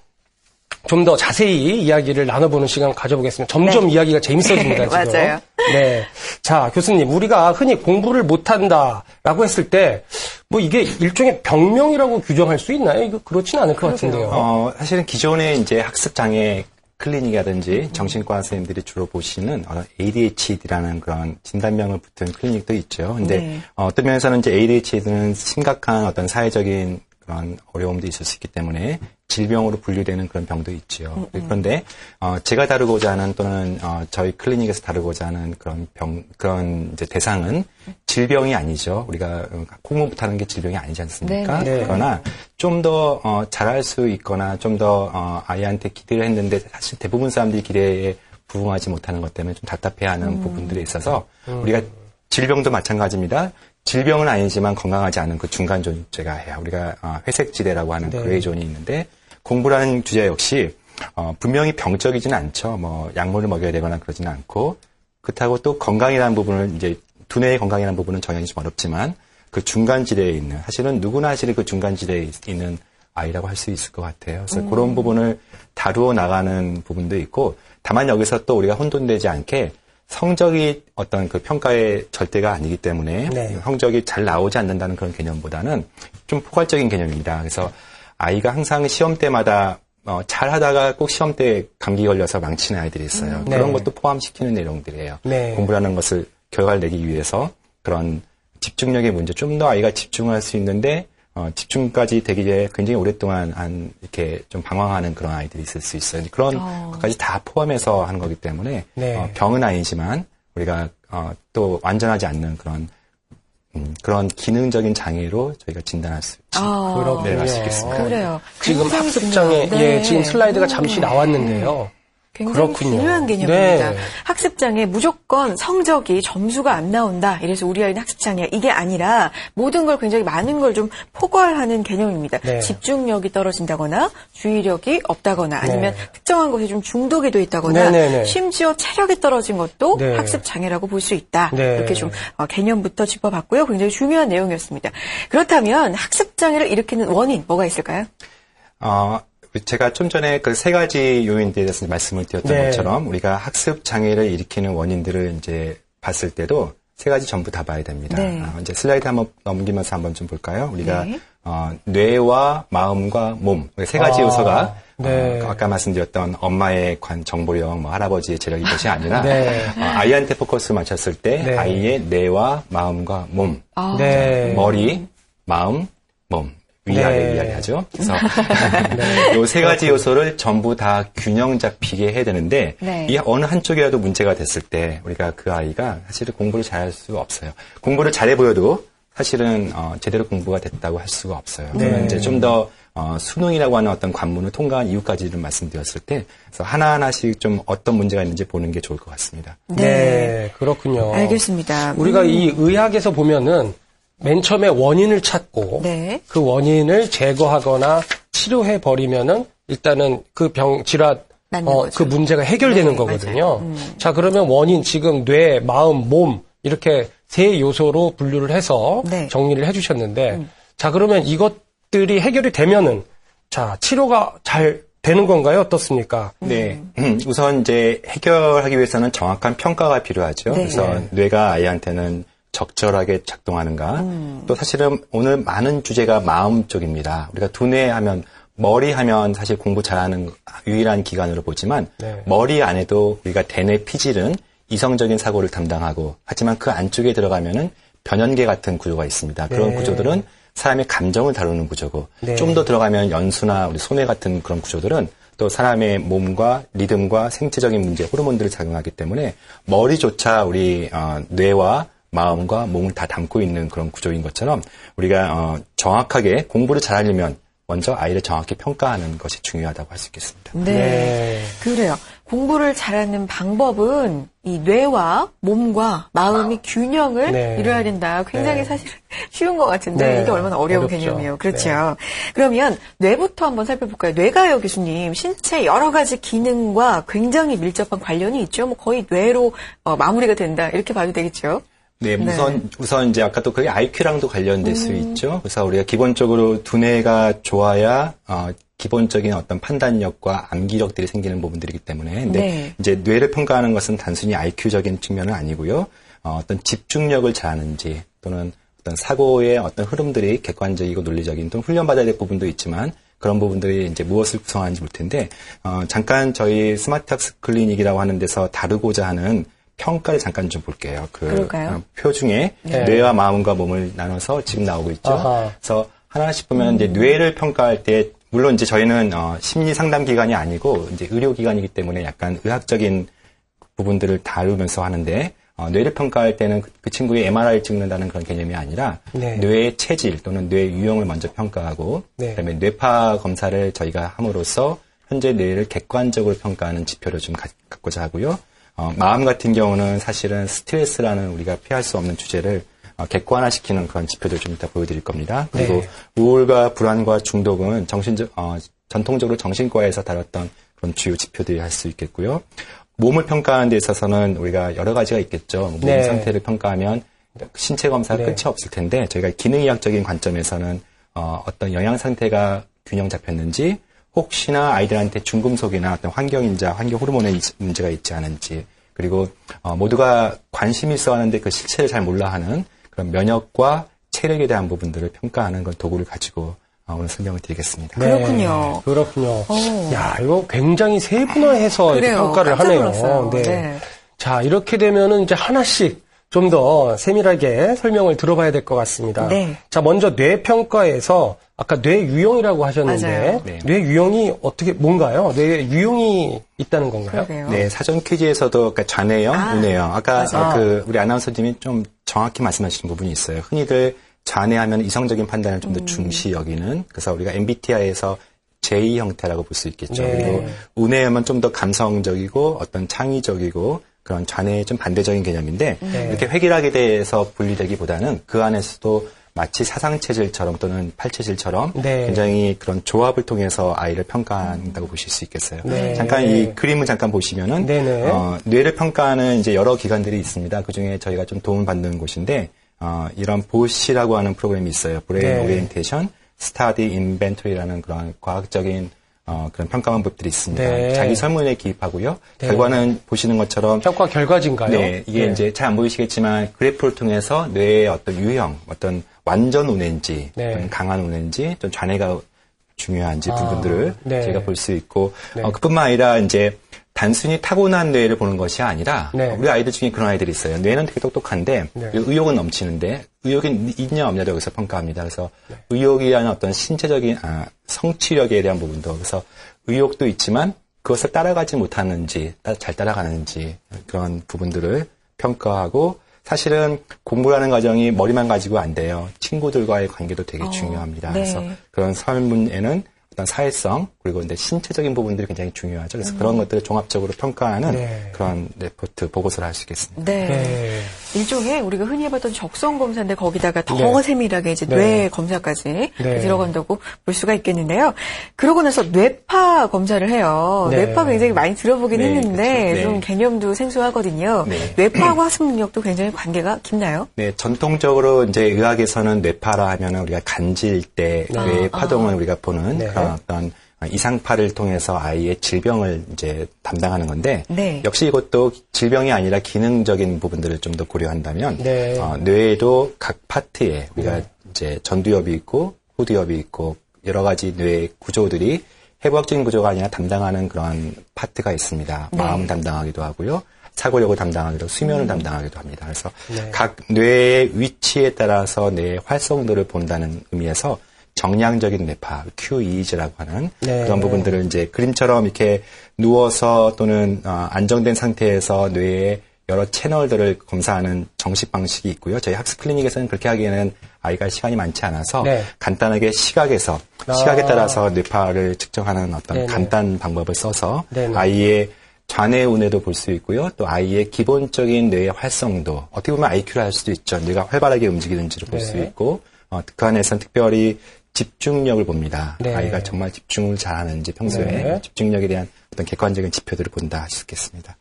좀 더 자세히 이야기를 나눠보는 시간 가져보겠습니다. 점점 이야기가 재밌어집니다, 지금. 맞아요. 네. 자, 교수님, 우리가 흔히 공부를 못한다라고 했을 때, 이게 일종의 병명이라고 규정할 수 있나요? 이거 그렇지는 않을 것 같은데요. 사실은 기존의 이제 학습 장애 클리닉이라든지 정신과 선생님들이 주로 보시는 ADHD라는 그런 진단명을 붙은 클리닉도 있죠. 근데 네. 어떤 면에서는 이제 ADHD는 심각한 어떤 사회적인 그런 어려움도 있을 수 있기 때문에 질병으로 분류되는 그런 병도 있죠. 그런데 제가 다루고자 하는 또는 저희 클리닉에서 다루고자 하는 그런 이제 대상은 질병이 아니죠. 우리가 콩 못하는 게 질병이 아니지 않습니까? 네. 그러나 좀 더 잘할 수 있거나 좀 더 아이한테 기대를 했는데 사실 대부분 사람들이 기대에 부응하지 못하는 것 때문에 좀 답답해하는 부분들이 있어서 우리가 질병도 마찬가지입니다. 질병은 아니지만 건강하지 않은 그 중간 존재가 해요. 우리가 회색지대라고 하는 네. 그레이 존이 있는데 공부라는 주제 역시 분명히 병적이지는 않죠. 뭐 약물을 먹여야 되거나 그러지는 않고 그렇다고 또 건강이라는 부분을 이제 두뇌의 건강이라는 부분은 정해지기 좀 어렵지만 그 중간 지대에 있는 사실은 누구나 사실 그 중간 지대에 있는 아이라고 할 수 있을 것 같아요. 그래서 그런 부분을 다루어 나가는 부분도 있고 다만 여기서 또 우리가 혼돈되지 않게 성적이 어떤 그 평가의 절대가 아니기 때문에 네. 성적이 잘 나오지 않는다는 그런 개념보다는 좀 포괄적인 개념입니다. 그래서 아이가 항상 시험 때마다 잘 하다가 꼭 시험 때 감기 걸려서 망치는 아이들이 있어요. 네. 그런 것도 포함시키는 내용들이에요. 네. 공부라는 것을 결과를 내기 위해서 그런 집중력의 문제, 좀 더 아이가 집중할 수 있는데 집중까지 되기 위해 굉장히 오랫동안 이렇게 좀 방황하는 그런 아이들이 있을 수 있어요. 그런 것까지 다 포함해서 하는 거기 때문에 네. 병은 아니지만 우리가 또 완전하지 않는 그런 기능적인 장애로 저희가 진단할 수 그렇군요. 네, 알 수 있겠습니다. 그래요. 지금 굉장히 학습장애, 중요해요. 네. 지금 슬라이드가 잠시 나왔는데요. 굉장히 그렇군요. 중요한 개념입니다. 네. 학습장애 무조건 성적이 점수가 안 나온다. 이래서 우리 아이는 학습장애 이게 아니라 모든 걸 굉장히 많은 걸 좀 포괄하는 개념입니다. 네. 집중력이 떨어진다거나 주의력이 없다거나 아니면 네. 특정한 것이 좀 중독이 돼 있다거나 네네네. 심지어 체력이 떨어진 것도 네. 학습장애라고 볼 수 있다. 네. 이렇게 좀 개념부터 짚어봤고요. 굉장히 중요한 내용이었습니다. 그렇다면 학습장애를 일으키는 원인 뭐가 있을까요? 제가 좀 전에 그 세 가지 요인들에 대해서 말씀을 드렸던 네. 것처럼 우리가 학습 장애를 일으키는 원인들을 이제 봤을 때도 세 가지 전부 다 봐야 됩니다. 네. 이제 슬라이드 한번 넘기면서 한번 좀 볼까요? 우리가 네. 뇌와 마음과 몸 세 가지 요소가 네. 아까 말씀드렸던 엄마의 정보력, 할아버지의 재력이 것이 아니라 네. 아이한테 포커스 맞췄을 때 네. 아이의 뇌와 마음과 몸, 네. 머리, 마음, 몸. 위아래 네. 위아래 하죠. 그래서 요 세 가지 요소를 전부 다 균형 잡히게 해야 되는데 네. 이 어느 한쪽이라도 문제가 됐을 때 우리가 그 아이가 사실은 공부를 잘할 수 없어요. 공부를 잘해 보여도 사실은 제대로 공부가 됐다고 할 수가 없어요. 그러면 이제 좀 더 수능이라고 하는 어떤 관문을 통과한 이유까지를 말씀드렸을 때 그래서 하나하나씩 좀 어떤 문제가 있는지 보는 게 좋을 것 같습니다. 네, 그렇군요. 알겠습니다. 우리가 이 의학에서 보면은 맨 처음에 원인을 찾고 네. 그 원인을 제거하거나 치료해 버리면은 일단은 그 질환 맞는 거죠. 그 문제가 해결되는 네, 거거든요. 자, 그러면 원인 지금 뇌, 마음, 몸 이렇게 세 요소로 분류를 해서 네. 정리를 해 주셨는데 자, 그러면 이것들이 해결이 되면은 자, 치료가 잘 되는 건가요? 어떻습니까? 네. 우선 이제 해결하기 위해서는 정확한 평가가 필요하죠. 네. 그래서 뇌가 아이한테는 적절하게 작동하는가. 또 사실은 오늘 많은 주제가 마음 쪽입니다. 우리가 두뇌 하면 머리 하면 사실 공부 잘하는 유일한 기관으로 보지만 네. 머리 안에도 우리가 대뇌 피질은 이성적인 사고를 담당하고 하지만 그 안쪽에 들어가면은 변연계 같은 구조가 있습니다. 그런 네. 구조들은 사람의 감정을 다루는 구조고 네. 좀 더 들어가면 연수나 우리 소뇌 같은 그런 구조들은 또 사람의 몸과 리듬과 생체적인 문제, 호르몬들을 작용하기 때문에 머리조차 우리 뇌와 마음과 몸을 다 담고 있는 그런 구조인 것처럼 우리가 정확하게 공부를 잘하려면 먼저 아이를 정확히 평가하는 것이 중요하다고 할 수 있겠습니다. 네. 네. 그래요. 공부를 잘하는 방법은 이 뇌와 몸과 마음이 균형을 네. 이루어야 된다. 굉장히 네. 사실 쉬운 것 같은데 네. 이게 얼마나 어려운 어렵죠. 개념이에요. 그렇죠. 그러면 뇌부터 한번 살펴볼까요? 뇌가요, 교수님. 신체 여러 가지 기능과 굉장히 밀접한 관련이 있죠. 뭐 거의 뇌로 마무리가 된다. 이렇게 봐도 되겠죠. 네, 우선 이제 아까 또 그게 IQ랑도 관련될 수 있죠. 그래서 우리가 기본적으로 두뇌가 좋아야 기본적인 어떤 판단력과 암기력들이 생기는 부분들이기 때문에 근데 네. 이제 뇌를 평가하는 것은 단순히 IQ적인 측면은 아니고요. 어떤 집중력을 잘하는지 또는 어떤 사고의 어떤 흐름들이 객관적이고 논리적인 또는 훈련받아야 될 부분도 있지만 그런 부분들이 이제 무엇을 구성하는지 볼 텐데, 잠깐 저희 스마트 학습 클리닉이라고 하는 데서 다루고자 하는 평가를 잠깐 좀 볼게요. 그럴까요? 표 중에 네. 뇌와 마음과 몸을 나눠서 지금 나오고 있죠. 아하. 그래서 하나씩 보면 이제 뇌를 평가할 때, 물론 이제 저희는 심리 상담 기관이 아니고 이제 의료 기관이기 때문에 약간 의학적인 부분들을 다루면서 하는데, 뇌를 평가할 때는 그 친구의 MRI를 찍는다는 그런 개념이 아니라 네. 뇌의 체질 또는 뇌 유형을 먼저 평가하고 네. 그다음에 뇌파 검사를 저희가 함으로써 현재 뇌를 객관적으로 평가하는 지표를 좀 갖고자 하고요. 마음 같은 경우는 사실은 스트레스라는 우리가 피할 수 없는 주제를 객관화시키는 그런 지표들 좀 이따 보여드릴 겁니다. 그리고 네. 우울과 불안과 중독은 전통적으로 정신과에서 다뤘던 그런 주요 지표들이 할 수 있겠고요. 몸을 평가하는 데 있어서는 우리가 여러 가지가 있겠죠. 몸 네. 상태를 평가하면 신체 검사가 네. 끝이 없을 텐데 저희가 기능의학적인 관점에서는 어떤 영양 상태가 균형 잡혔는지 혹시나 아이들한테 중금속이나 어떤 환경인자, 환경 호르몬의 문제가 있지 않은지 그리고 모두가 관심이 있어 하는데 그 실체를 잘 몰라 하는 그런 면역과 체력에 대한 부분들을 평가하는 그런 도구를 가지고 오늘 설명을 드리겠습니다. 네, 그렇군요. 그렇군요. 오. 야, 이거 굉장히 세분화해서 이렇게 그래요. 평가를 깜짝 하네요. 놀랐어요. 네. 자, 이렇게 되면은 이제 하나씩 좀 더 세밀하게 설명을 들어봐야 될 것 같습니다. 네. 자, 먼저 뇌 평가에서 아까 뇌 유형이라고 하셨는데 맞아요. 네. 뇌 유형이 어떻게 뭔가요? 뇌 유형이 있다는 건가요? 그러게요. 네, 사전 퀴즈에서도 그러니까 좌뇌형, 우뇌형. 아까 맞아요. 우리 아나운서님이 좀 정확히 말씀하시는 부분이 있어요. 흔히들 좌뇌하면 이성적인 판단을 좀 더 중시 여기는. 그래서 우리가 MBTI에서 J 형태라고 볼 수 있겠죠. 네. 그리고 우뇌하면 좀 더 감성적이고 어떤 창의적이고 그런 좌뇌의 좀 반대적인 개념인데 네. 이렇게 획일하게 돼서 분리되기보다는 그 안에서도 마치 사상체질처럼 또는 팔체질처럼 네. 굉장히 그런 조합을 통해서 아이를 평가한다고 보실 수 있겠어요. 네. 잠깐 이 그림을 잠깐 보시면은 네네. 뇌를 평가하는 이제 여러 기관들이 있습니다. 그 중에 저희가 좀 도움을 받는 곳인데 이런 보시라고 하는 프로그램이 있어요. 브레인 네. 오리엔테이션 스타디 인벤토리라는 그런 과학적인 그런 평가 방법들이 있습니다. 네. 자기 설문에 기입하고요. 네. 결과는 보시는 것처럼 평가 결과지인가요? 네, 이게 네. 이제 잘 안 보이시겠지만 그래프를 통해서 뇌의 어떤 유형, 어떤 완전 우뇌인지, 네. 또는 강한 우뇌인지, 좀 좌뇌가 중요한지 아, 부분들을 네. 저희가 볼 수 있고, 네. 그뿐만 아니라 이제 단순히 타고난 뇌를 보는 것이 아니라 네. 우리 아이들 중에 그런 아이들이 있어요. 뇌는 되게 똑똑한데 네. 의욕은 넘치는데 의욕이 있냐 없냐도 여기서 평가합니다. 그래서 네. 의욕이라는 어떤 신체적인 성취력에 대한 부분도 그래서 의욕도 있지만 그것을 따라가지 못하는지 잘 따라가는지 그런 부분들을 평가하고 사실은 공부라는 과정이 머리만 가지고 안 돼요. 친구들과의 관계도 되게 중요합니다. 네. 그래서 그런 설문에는 어떤 사회성 그리고 이제 신체적인 부분들이 굉장히 중요하죠. 그래서 그런 것들을 종합적으로 평가하는 네. 그런 레포트 보고서를 할 수 있겠습니다. 네. 네. 일종의 우리가 흔히 해봤던 적성 검사인데 거기다가 더 네. 세밀하게 이제 네. 뇌 검사까지 네. 들어간다고 볼 수가 있겠는데요. 그러고 나서 뇌파 검사를 해요. 네. 뇌파 굉장히 많이 들어보긴 네, 했는데 그렇죠. 네. 좀 개념도 생소하거든요. 네. 뇌파하고 학습 능력도 굉장히 관계가 깊나요? 네, 전통적으로 이제 의학에서는 뇌파라 하면은 우리가 간질 때 뇌의 파동을 우리가 보는 네. 그런 어떤 이상파를 통해서 아이의 질병을 이제 담당하는 건데 네. 역시 이것도 질병이 아니라 기능적인 부분들을 좀 더 고려한다면 네. 뇌에도 각 파트에 우리가 이제 전두엽이 있고 후두엽이 있고 여러 가지 뇌 구조들이 해부학적인 구조가 아니라 담당하는 그런 파트가 있습니다. 네. 마음 담당하기도 하고요. 사고력을 담당하기도 수면을 담당하기도 합니다. 그래서 네. 각 뇌의 위치에 따라서 뇌의 활성도를 본다는 의미에서 정량적인 뇌파, QEEG라고 하는 네. 그런 부분들을 이제 그림처럼 이렇게 누워서 또는 안정된 상태에서 뇌의 여러 채널들을 검사하는 정식 방식이 있고요. 저희 학습 클리닉에서는 그렇게 하기에는 아이가 시간이 많지 않아서 네. 간단하게 시각에 따라서 뇌파를 측정하는 어떤 네네. 간단 방법을 써서 네네. 아이의 좌뇌 우뇌도 볼 수 있고요. 또 아이의 기본적인 뇌의 활성도, 어떻게 보면 IQ를 할 수도 있죠. 뇌가 활발하게 움직이는지를 볼 수 네. 있고, 그 안에서는 특별히 집중력을 봅니다. 네. 아이가 정말 집중을 잘하는지 평소에 네. 집중력에 대한 어떤 객관적인 지표들을 본다 할 수 있겠습니다.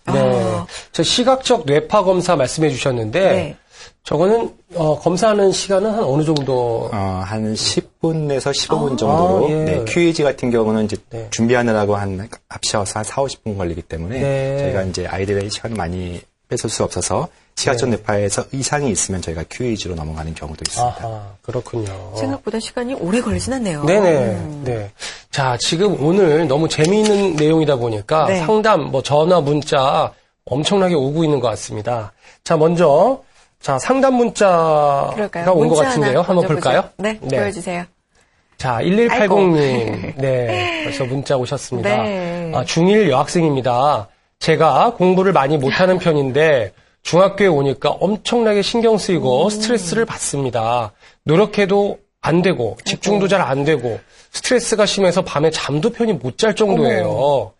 네. 저 시각적 뇌파 검사 말씀해 주셨는데 네. 저거는 검사하는 시간은 한 어느 정도? 한 10분에서 15분 정도로 예. 네, QEG 같은 경우는 이제 네. 준비하느라고 합쳐서 한 4, 50분 걸리기 때문에 네. 저희가 이제 아이들의 시간을 많이 뺏을 수 없어서 시각적 뇌파에서 이상이 있으면 저희가 QEEG로 넘어가는 경우도 있습니다. 아하, 그렇군요. 생각보다 시간이 오래 걸리진 않네요. 네네. 네. 자, 지금 오늘 너무 재미있는 내용이다 보니까 네. 상담, 전화, 문자 엄청나게 오고 있는 것 같습니다. 자, 먼저, 상담 문자가 그럴까요? 온 것 문자 같은데요. 하나 한번 볼까요? 보죠. 네, 보여주세요. 자, 1180님. 네, 벌써 문자 오셨습니다. 네. 중1 여학생입니다. 제가 공부를 많이 못하는 편인데 중학교에 오니까 엄청나게 신경 쓰이고 스트레스를 받습니다. 노력해도 안 되고 집중도 잘 안 되고 스트레스가 심해서 밤에 잠도 편히 못 잘 정도예요.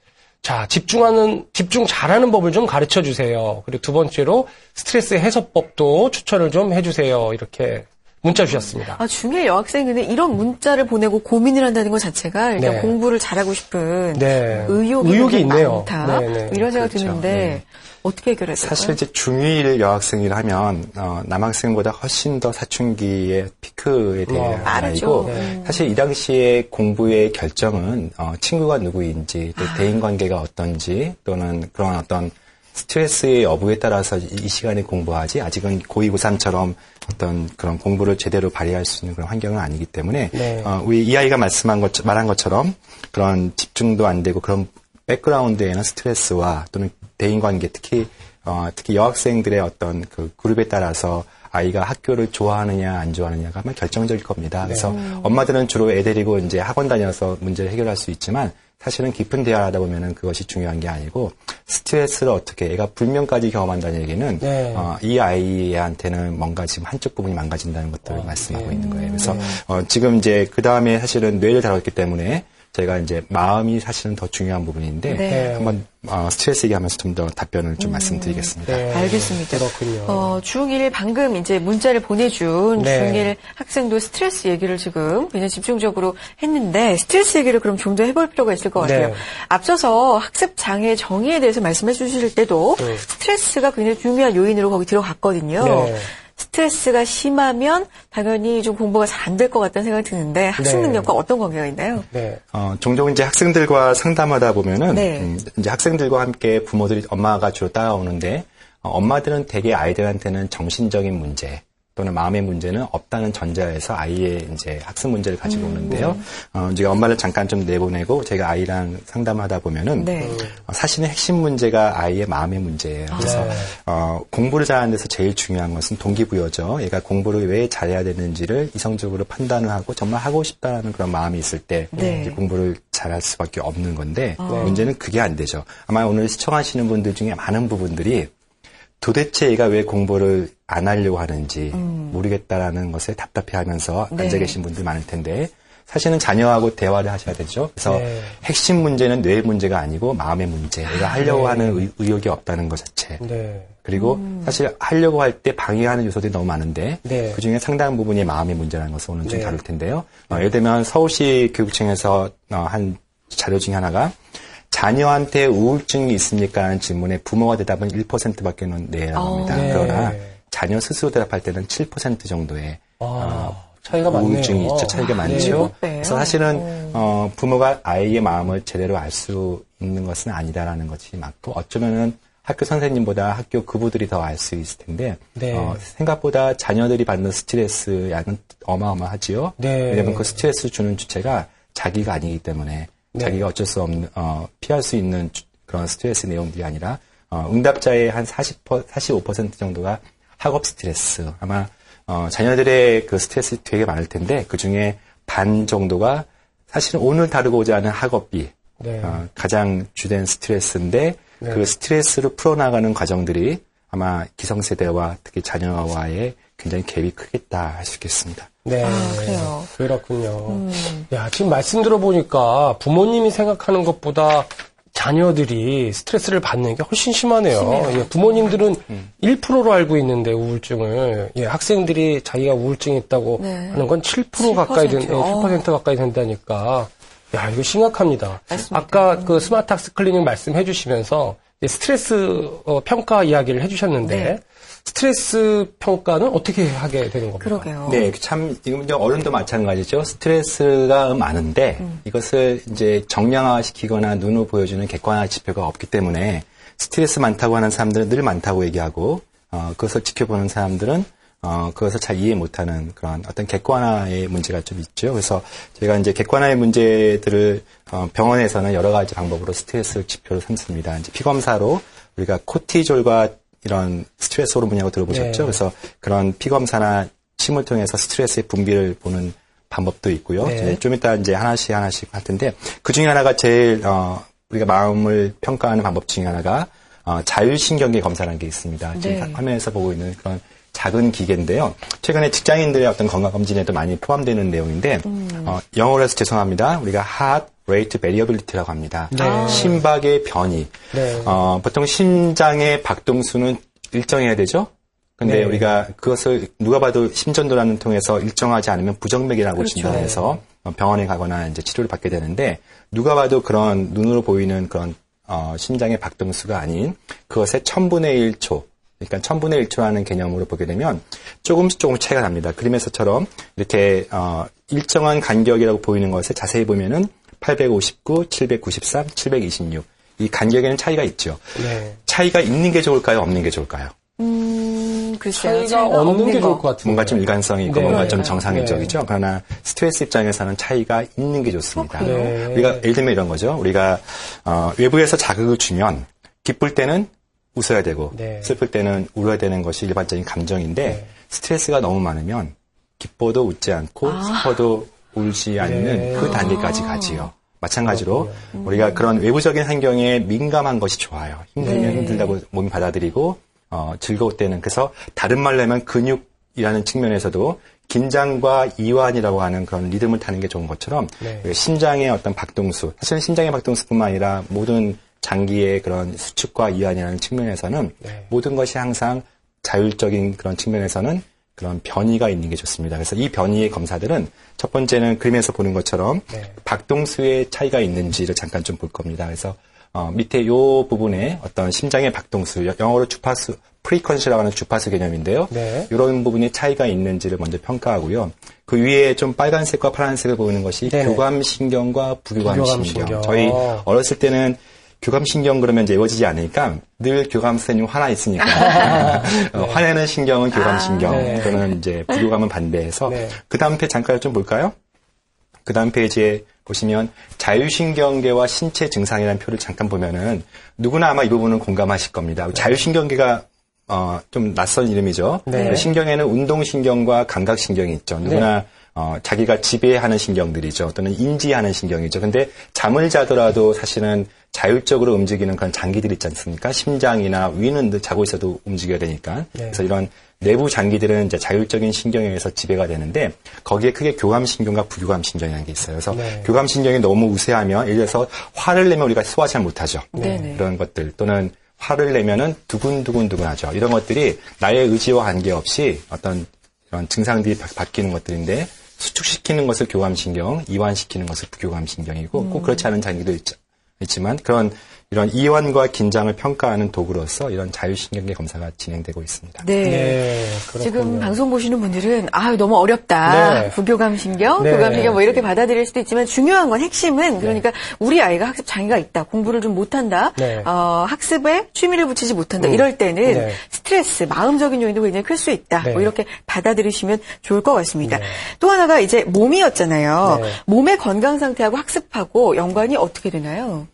자, 집중 잘하는 법을 좀 가르쳐 주세요. 그리고 두 번째로 스트레스 해소법도 추천을 좀 해주세요. 이렇게 문자 주셨습니다. 중1 여학생은 이런 문자를 보내고 고민을 한다는 것 자체가 일단 네. 공부를 잘하고 싶은 네. 의욕이 의욕이 있네요. 많다. 네. 이런 생각이 그렇죠. 드는데 네. 어떻게 해결해야 될까요? 사실 이제 중1 여학생이라 하면 남학생보다 훨씬 더 사춘기의 피크에 대한 빠르죠. 나이고 사실 이 당시에 공부의 결정은 친구가 누구인지 또 대인관계가 어떤지 또는 그런 어떤 스트레스의 여부에 따라서 이 시간에 공부하지 아직은 고2, 고3처럼 어떤 그런 공부를 제대로 발휘할 수 있는 그런 환경은 아니기 때문에 네. 우리 이 아이가 말한 것처럼 그런 집중도 안 되고 그런 백그라운드에는 스트레스와 또는 대인관계 특히 여학생들의 어떤 그 그룹에 따라서 아이가 학교를 좋아하느냐 안 좋아하느냐가 아마 결정적일 겁니다. 그래서 엄마들은 주로 애 데리고 이제 학원 다녀서 문제를 해결할 수 있지만 사실은 깊은 대화를 하다 보면은 그것이 중요한 게 아니고 스트레스를 어떻게 애가 불면까지 경험한다는 얘기는 네. 이 아이한테는 뭔가 지금 한쪽 부분이 망가진다는 것들을 말씀하고 있는 거예요. 그래서 지금 이제 그 다음에 사실은 뇌를 다뤘기 때문에 저희가 이제 마음이 사실은 더 중요한 부분인데 네. 한번 스트레스 얘기하면서 좀 더 답변을 좀 말씀드리겠습니다. 네. 알겠습니다. 그렇군요. 중1 방금 이제 문자를 보내준 네. 중1 학생도 스트레스 얘기를 지금 굉장히 집중적으로 했는데 스트레스 얘기를 그럼 좀 더 해볼 필요가 있을 것 같아요. 네. 앞서서 학습 장애 정의에 대해서 말씀해 주실 때도 스트레스가 굉장히 중요한 요인으로 거기 들어갔거든요. 네. 스트레스가 심하면 당연히 좀 공부가 잘 안 될 것 같다는 생각이 드는데 학습 네. 능력과 어떤 관계가 있나요? 네. 종종 이제 학생들과 상담하다 보면은 네. 이제 학생들과 함께 부모들이 엄마가 주로 따라오는데 엄마들은 대개 아이들한테는 정신적인 문제 또는 마음의 문제는 없다는 전제에서 아이의 이제 학습 문제를 가지고 오는데요. 이제 엄마를 잠깐 좀 내보내고 제가 아이랑 상담하다 보면은 네. 사실은 핵심 문제가 아이의 마음의 문제예요. 그래서 공부를 잘하는 데서 제일 중요한 것은 동기부여죠. 얘가 공부를 왜 잘해야 되는지를 이성적으로 판단을 하고 정말 하고 싶다는 그런 마음이 있을 때 네. 이제 공부를 잘할 수밖에 없는 건데 문제는 그게 안 되죠. 아마 오늘 시청하시는 분들 중에 많은 부분들이 도대체 얘가 왜 공부를 안 하려고 하는지 모르겠다라는 것에 답답해하면서 네. 앉아 계신 분들 많을 텐데 사실은 자녀하고 대화를 하셔야 되죠. 그래서 네. 핵심 문제는 뇌의 문제가 아니고 마음의 문제. 얘가 하려고 하는 의욕이 없다는 것 자체. 네. 그리고 사실 하려고 할 때 방해하는 요소들이 너무 많은데 네. 그중에 상당 부분이 마음의 문제라는 것을 오늘 좀 네. 다룰 텐데요. 예를 들면 서울시 교육청에서 한 자료 중에 하나가 자녀한테 우울증이 있습니까? 하는 질문에 부모가 대답은 1%밖에 내라고 합니다. 네. 그러나 자녀 스스로 대답할 때는 7% 정도의 차이가 많네요. 우울증이 있죠. 차이가 많죠. 네. 그래서 사실은 부모가 아이의 마음을 제대로 알 수 있는 것은 아니다라는 것이 맞고 어쩌면은 학교 선생님보다 학교 교부들이 더 알 수 있을 텐데 네. 생각보다 자녀들이 받는 스트레스 양은 어마어마하지요. 네. 왜냐하면 그 스트레스 주는 주체가 자기가 아니기 때문에 네. 자기가 어쩔 수 없는 피할 수 있는 그런 스트레스 내용들이 아니라 응답자의 한 45% 정도가 학업 스트레스. 아마 자녀들의 그 스트레스 되게 많을 텐데 그 중에 반 정도가 사실은 오늘 다루고자 하는 학업비 네. 가장 주된 스트레스인데 네. 그 스트레스를 풀어나가는 과정들이 아마 기성세대와 특히 자녀와의 굉장히 갭이 크겠다 할 수 있겠습니다. 네. 그래요. 그렇군요. 야, 지금 말씀 들어보니까 부모님이 생각하는 것보다 자녀들이 스트레스를 받는 게 훨씬 심하네요. 예, 부모님들은 1%로 알고 있는데 우울증을 학생들이 자기가 우울증이 있다고 네. 하는 건 7% 가까이 7% 가까이 된다니까. 야, 이거 심각합니다. 맞습니다. 아까 그 스마트 학습 클리닉 말씀해 주시면서 스트레스 평가 이야기를 해 주셨는데 네. 스트레스 평가는 어떻게 하게 되는 겁니까? 그러게요. 네, 참 지금 이제 어른도 마찬가지죠. 스트레스가 많은데 이것을 이제 정량화시키거나 눈으로 보여주는 객관화 지표가 없기 때문에 스트레스 많다고 하는 사람들은 늘 많다고 얘기하고 그것을 지켜보는 사람들은 그것을 잘 이해 못하는 그런 어떤 객관화의 문제가 좀 있죠. 그래서 제가 이제 객관화의 문제들을 병원에서는 여러 가지 방법으로 스트레스 지표를 삼습니다. 이제 피검사로 우리가 코티졸과 이런 스트레스 호르몬이라고 들어보셨죠? 네. 그래서 그런 피검사나 침을 통해서 스트레스의 분비를 보는 방법도 있고요. 네. 이제 좀 이따 이제 하나씩 할 텐데 그 중에 하나가 제일 우리가 마음을 평가하는 방법 중에 하나가 자율신경계 검사라는 게 있습니다. 지금 네. 화면에서 보고 있는 그런 작은 기계인데요. 최근에 직장인들의 어떤 건강검진에도 많이 포함되는 내용인데 영어로 해서 죄송합니다. 우리가 Heart Rate Variability라고 합니다. 네. 심박의 변이. 네. 보통 심장의 박동수는 일정해야 되죠? 근데 네. 우리가 그것을 누가 봐도 심전도란을 통해서 일정하지 않으면 부정맥이라고 그렇죠. 진단해서 병원에 가거나 이제 치료를 받게 되는데 누가 봐도 그런 눈으로 보이는 그런 심장의 박동수가 아닌 그것의 1000분의 1초 그러니까 1000분의 1초라는 개념으로 보게 되면 조금씩 차이가 납니다. 그림에서처럼 이렇게 일정한 간격이라고 보이는 것을 자세히 보면은 859, 793, 726 이 간격에는 차이가 있죠. 네. 차이가 있는 게 좋을까요? 없는 게 좋을까요? 글쎄요. 차이가 없는 게 좋을 것 같은데. 뭔가 좀 일관성이 있고 네. 뭔가 좀 네. 정상적이죠. 그러나 스트레스 입장에서는 차이가 있는 게 좋습니다. 네. 우리가 예를 들면 이런 거죠. 우리가 외부에서 자극을 주면 기쁠 때는 웃어야 되고 네. 슬플 때는 울어야 되는 것이 일반적인 감정인데 네. 스트레스가 너무 많으면 기뻐도 웃지 않고 슬퍼도 울지 않는 네. 그 단계까지 가지요. 마찬가지로 우리가 그런 외부적인 환경에 민감한 것이 좋아요. 힘들면 네. 힘들다고 몸이 받아들이고 즐거울 때는 그래서 다른 말로 하면 근육이라는 측면에서도 긴장과 이완이라고 하는 그런 리듬을 타는 게 좋은 것처럼 네. 심장의 어떤 박동수 사실은 심장의 박동수뿐만 아니라 모든 장기의 그런 수축과 이완이라는 측면에서는 네. 모든 것이 항상 자율적인 그런 측면에서는 그런 변이가 있는 게 좋습니다. 그래서 이 변이의 검사들은 첫 번째는 그림에서 보는 것처럼 네. 박동수의 차이가 있는지를 잠깐 좀 볼 겁니다. 그래서 밑에 요 부분에 어떤 심장의 박동수, 영어로 주파수, 프리퀀시라고 하는 주파수 개념인데요. 네. 이런 부분이 차이가 있는지를 먼저 평가하고요. 그 위에 좀 빨간색과 파란색을 보이는 것이 네네. 교감신경과 부교감신경. 부교감신경. 저희 어렸을 때는 교감신경 그러면 이제 외워지지 않으니까 늘 교감선생님 화나 있으니까 화내는 신경은 교감신경 네. 또는 이제 부교감은 반대해서 네. 그 다음 페이지 잠깐 좀 볼까요? 그 다음 페이지에 보시면 자율신경계와 신체 증상이라는 표를 잠깐 보면은 누구나 아마 이 부분은 공감하실 겁니다. 자율신경계가 좀 낯선 이름이죠. 네. 신경에는 운동신경과 감각신경이 있죠. 누구나 자기가 지배하는 신경들이죠. 또는 인지하는 신경이죠. 근데 잠을 자더라도 사실은 자율적으로 움직이는 그런 장기들이 있지 않습니까? 심장이나 위는 자고 있어도 움직여야 되니까. 네. 그래서 이런 내부 장기들은 이제 자율적인 신경에 의해서 지배가 되는데 거기에 크게 교감신경과 부교감신경이라는 게 있어요. 그래서 네. 교감신경이 너무 우세하면 예를 들어서 화를 내면 우리가 소화 잘 못하죠. 네네. 그런 것들 또는 화를 내면은 두근두근두근하죠. 이런 것들이 나의 의지와 관계없이 어떤 이런 증상들이 바뀌는 것들인데 수축시키는 것을 교감신경, 이완시키는 것을 부교감신경이고 꼭 그렇지 않은 장기도 있지만 이런 이완과 긴장을 평가하는 도구로서 이런 자율신경계 검사가 진행되고 있습니다. 네. 네, 그렇군요. 지금 방송 보시는 분들은 너무 어렵다. 네. 부교감신경, 네. 교감신경 뭐 이렇게 받아들일 수도 있지만 중요한 건 핵심은 그러니까 우리 아이가 학습 장애가 있다. 공부를 좀 못한다. 네. 학습에 취미를 붙이지 못한다. 이럴 때는 네. 스트레스, 마음적인 요인도 굉장히 클 수 있다. 네. 뭐 이렇게 받아들이시면 좋을 것 같습니다. 네. 또 하나가 이제 몸이었잖아요. 네. 몸의 건강 상태하고 학습하고 연관이 어떻게 되나요?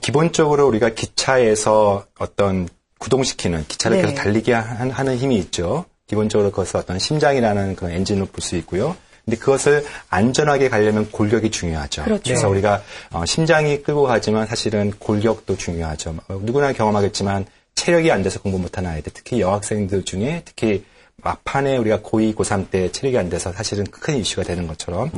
기본적으로 우리가 기차에서 어떤 구동시키는 기차를 네. 계속 달리게 하는 힘이 있죠. 기본적으로 그것을 어떤 심장이라는 그런 엔진으로 볼 수 있고요. 근데 그것을 안전하게 가려면 골격이 중요하죠. 그렇죠. 래서 우리가 심장이 끌고 가지만 사실은 골격도 중요하죠. 누구나 경험하겠지만 체력이 안 돼서 공부 못하는 아이들, 특히 여학생들 중에 특히 막판에 우리가 고2, 고3 때 체력이 안 돼서 사실은 큰 이슈가 되는 것처럼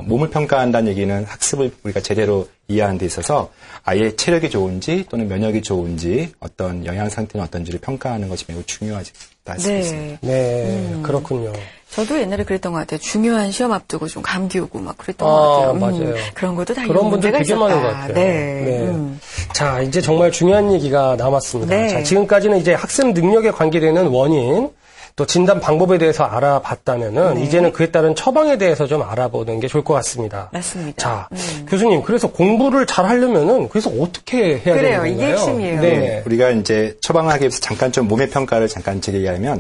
몸을 평가한다는 얘기는 학습을 우리가 제대로 이해하는 데 있어서 아이의 체력이 좋은지 또는 면역이 좋은지 어떤 영양 상태는 어떤지를 평가하는 것이 매우 중요하다 할 수 있습니다. 네, 그렇군요. 저도 옛날에 그랬던 것 같아요. 중요한 시험 앞두고 좀 감기 오고 막 그랬던 것 같아요. 맞아요. 그런 것도 다 그런 분들 문제가 되게 있었다. 많은 것 같아요. 네. 자, 이제 정말 중요한 얘기가 남았습니다. 네. 자, 지금까지는 이제 학습 능력에 관계되는 원인, 또 진단 방법에 대해서 알아봤다면은 이제는 그에 따른 처방에 대해서 좀 알아보는 게 좋을 것 같습니다. 맞습니다. 자, 교수님, 그래서 공부를 잘 하려면은 그래서 어떻게 해야 되는 건가요? 이게 핵심이에요. 네. 우리가 이제 처방하기 위해서 잠깐 좀 몸의 평가를 잠깐 드리자면,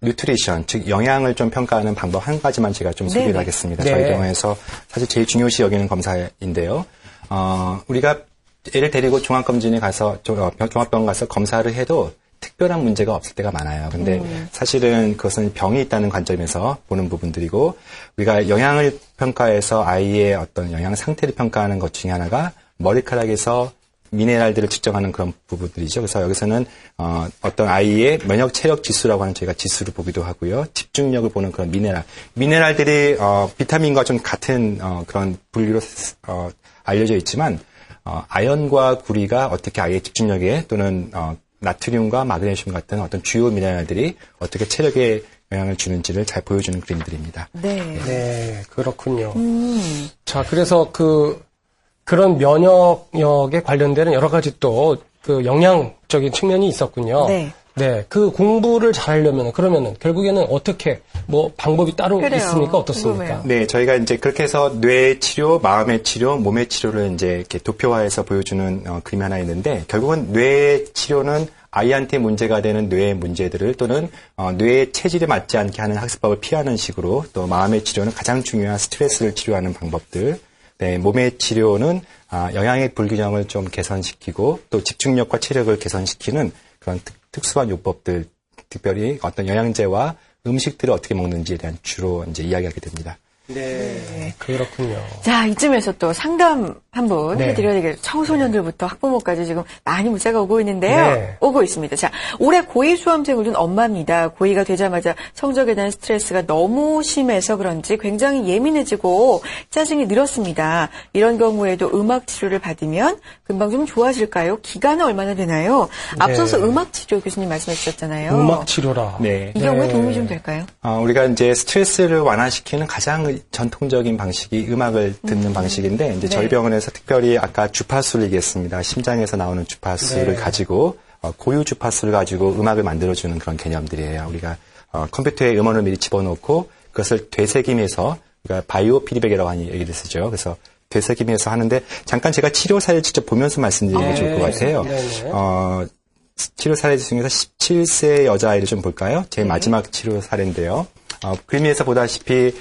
뉴트리션, 즉 영양을 좀 평가하는 방법 한 가지만 제가 좀 소개를 하겠습니다. 네. 저희 병원에서 사실 제일 중요시 여기는 검사인데요. 우리가 애를 데리고 종합검진에 가서 종합병원 가서 검사를 해도 특별한 문제가 없을 때가 많아요. 근데 사실은 그것은 병이 있다는 관점에서 보는 부분들이고, 우리가 영양을 평가해서 아이의 어떤 영양 상태를 평가하는 것 중에 하나가 머리카락에서 미네랄들을 측정하는 그런 부분들이죠. 그래서 여기서는 어떤 아이의 면역 체력 지수라고 하는 저희가 지수를 보기도 하고요. 집중력을 보는 그런 미네랄들이 비타민과 좀 같은 그런 분류로 알려져 있지만, 아연과 구리가 어떻게 아이의 집중력에 또는 나트륨과 마그네슘 같은 어떤 주요 미네랄들이 어떻게 체력에 영향을 주는지를 잘 보여주는 그림들입니다. 네, 그렇군요. 자, 그래서 그런 면역력에 관련되는 여러 가지 또 그 영양적인 측면이 있었군요. 네, 그 공부를 잘하려면 그러면은 결국에는 어떻게 뭐 방법이 따로 있습니까? 어떻습니까? 궁금해요. 네, 저희가 이제 그렇게 해서 뇌 치료, 마음의 치료, 몸의 치료를 이제 이렇게 도표화해서 보여주는 그림이 하나 있는데, 결국은 뇌 치료는 아이한테 문제가 되는 뇌의 문제들을 또는 뇌의 체질에 맞지 않게 하는 학습법을 피하는 식으로, 또 마음의 치료는 가장 중요한 스트레스를 치료하는 방법들, 네, 몸의 치료는 영양의 불균형을 좀 개선시키고 또 집중력과 체력을 개선시키는 그런 특수한 요법들, 특별히 어떤 영양제와 음식들을 어떻게 먹는지에 대한 주로 이제 이야기하게 됩니다. 네, 그렇군요. 자, 이쯤에서 또 상담 한번 네. 해드려야 되겠죠. 청소년들부터 학부모까지 지금 많이 문자가 오고 있는데요. 네. 오고 있습니다. 자, 올해 고2 수험생을 둔 엄마입니다. 고2가 되자마자 성적에 대한 스트레스가 너무 심해서 그런지 굉장히 예민해지고 짜증이 늘었습니다. 이런 경우에도 음악 치료를 받으면 금방 좀 좋아질까요? 기간은 얼마나 되나요? 앞서서 음악 치료 교수님 말씀해 주셨잖아요. 음악 치료라. 네. 이 경우에 도움이 좀 될까요? 우리가 이제 스트레스를 완화시키는 가장 전통적인 방식이 음악을 듣는 방식인데, 이제 저희 병원에서 특별히 아까 주파수를 얘기했습니다. 심장에서 나오는 주파수를 가지고, 고유 주파수를 가지고 음악을 만들어주는 그런 개념들이에요. 우리가 컴퓨터에 음원을 미리 집어넣고 그것을 되새김해서, 우리가 바이오 피드백이라고 하는 얘기를 쓰죠. 그래서 되새김해서 하는데, 잠깐 제가 치료 사례를 직접 보면서 말씀드리는 게 좋을 것 같아요. 치료 사례 중에서 17세 여자아이를 좀 볼까요? 제 마지막 치료 사례인데요. 그림에서 보다시피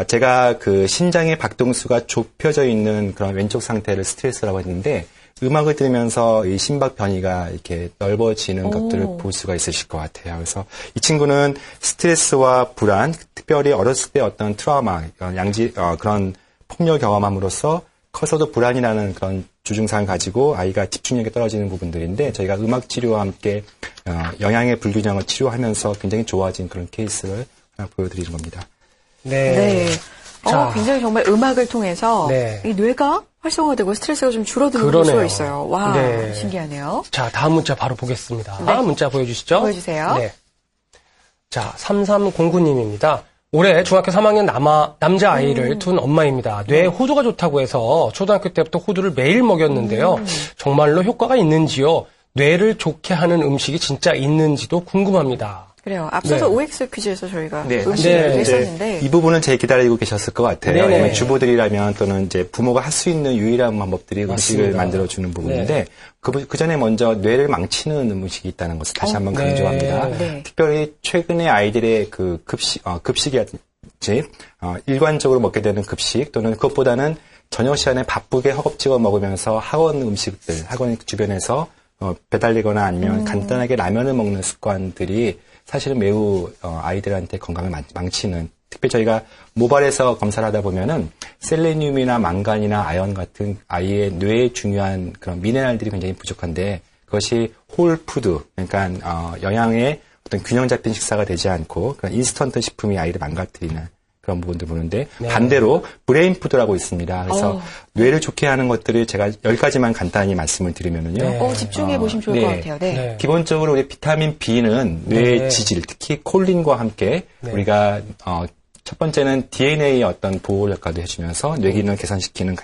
제가 그 신장의 박동수가 좁혀져 있는 그런 왼쪽 상태를 스트레스라고 했는데, 음악을 들으면서 이 심박 변이가 이렇게 넓어지는 것들을 볼 수가 있으실 것 같아요. 그래서 이 친구는 스트레스와 불안, 특별히 어렸을 때 어떤 트라우마, 그런 폭력 경험함으로써 커서도 불안이라는 그런 주증상을 가지고 아이가 집중력이 떨어지는 부분들인데, 저희가 음악 치료와 함께 영양의 불균형을 치료하면서 굉장히 좋아진 그런 케이스를 하나 보여드리는 겁니다. 네. 자. 굉장히 정말 음악을 통해서 네. 이 뇌가 활성화되고 스트레스가 좀 줄어드는 걸 볼 수가 있어요. 와, 네. 신기하네요. 자, 다음 문자 바로 보겠습니다. 다음 문자 보여주시죠. 보여주세요. 네. 자, 3309님입니다. 올해 중학교 3학년 남자 아이를 둔 엄마입니다. 뇌에 호두가 좋다고 해서 초등학교 때부터 호두를 매일 먹였는데요. 정말로 효과가 있는지요? 뇌를 좋게 하는 음식이 진짜 있는지도 궁금합니다. 그래요. 앞서서 네. OX 퀴즈에서 저희가 네, 음식을 네. 했었는데 이 부분은 제일 기다리고 계셨을 것 같아요. 네네. 왜냐면 주부들이라면 또는 이제 부모가 할 수 있는 유일한 방법들이 음식을 맞습니다. 만들어주는 부분인데, 그 전에 먼저 뇌를 망치는 음식이 있다는 것을 다시 한번 강조합니다. 네. 특별히 최근에 아이들의 그 급식이라든지 일관적으로 먹게 되는 급식, 또는 그것보다는 저녁 시간에 바쁘게 허겁지겁 먹으면서 학원 음식들, 학원 주변에서 배달리거나 아니면 간단하게 라면을 먹는 습관들이 사실은 매우 아이들한테 건강을 망치는, 특히 저희가 모발에서 검사를 하다 보면은 셀레늄이나 망간이나 아연 같은 아이의 뇌에 중요한 그런 미네랄들이 굉장히 부족한데, 그것이 홀푸드, 그러니까 영양의 어떤 균형 잡힌 식사가 되지 않고 그런 인스턴트 식품이 아이를 망가뜨리는 그런 부분들 보는데, 반대로 브레인푸드라고 있습니다. 그래서 뇌를 좋게 하는 것들을 제가 10가지만 간단히 말씀을 드리면은요. 집중해 보시면 좋을 것 같아요. 네. 기본적으로 우리 비타민 B는 뇌의 지질, 특히 콜린과 함께 우리가 첫 번째는 DNA의 어떤 보호 역할도 해주면서 뇌 기능을 개선시키는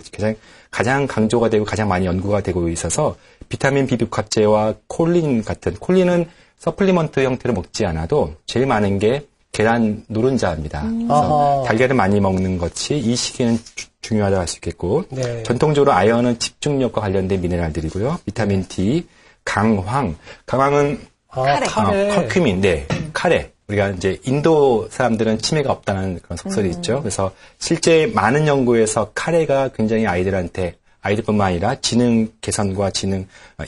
가장 강조가 되고 가장 많이 연구가 되고 있어서, 비타민 B6합제와 콜린 같은, 콜린은 서플리먼트 형태로 먹지 않아도 제일 많은 게 계란 노른자입니다. 그래서 달걀을 많이 먹는 것이 이 시기에는 중요하다고 할 수 있겠고 네. 전통적으로 아연은 집중력과 관련된 미네랄들이고요. 비타민 D, 강황은 카레. 커큐민, 네, 카레. 우리가 이제 인도 사람들은 치매가 없다는 그런 속설이 있죠. 그래서 실제 많은 연구에서 카레가 굉장히 아이들뿐만 아니라 지능 개선과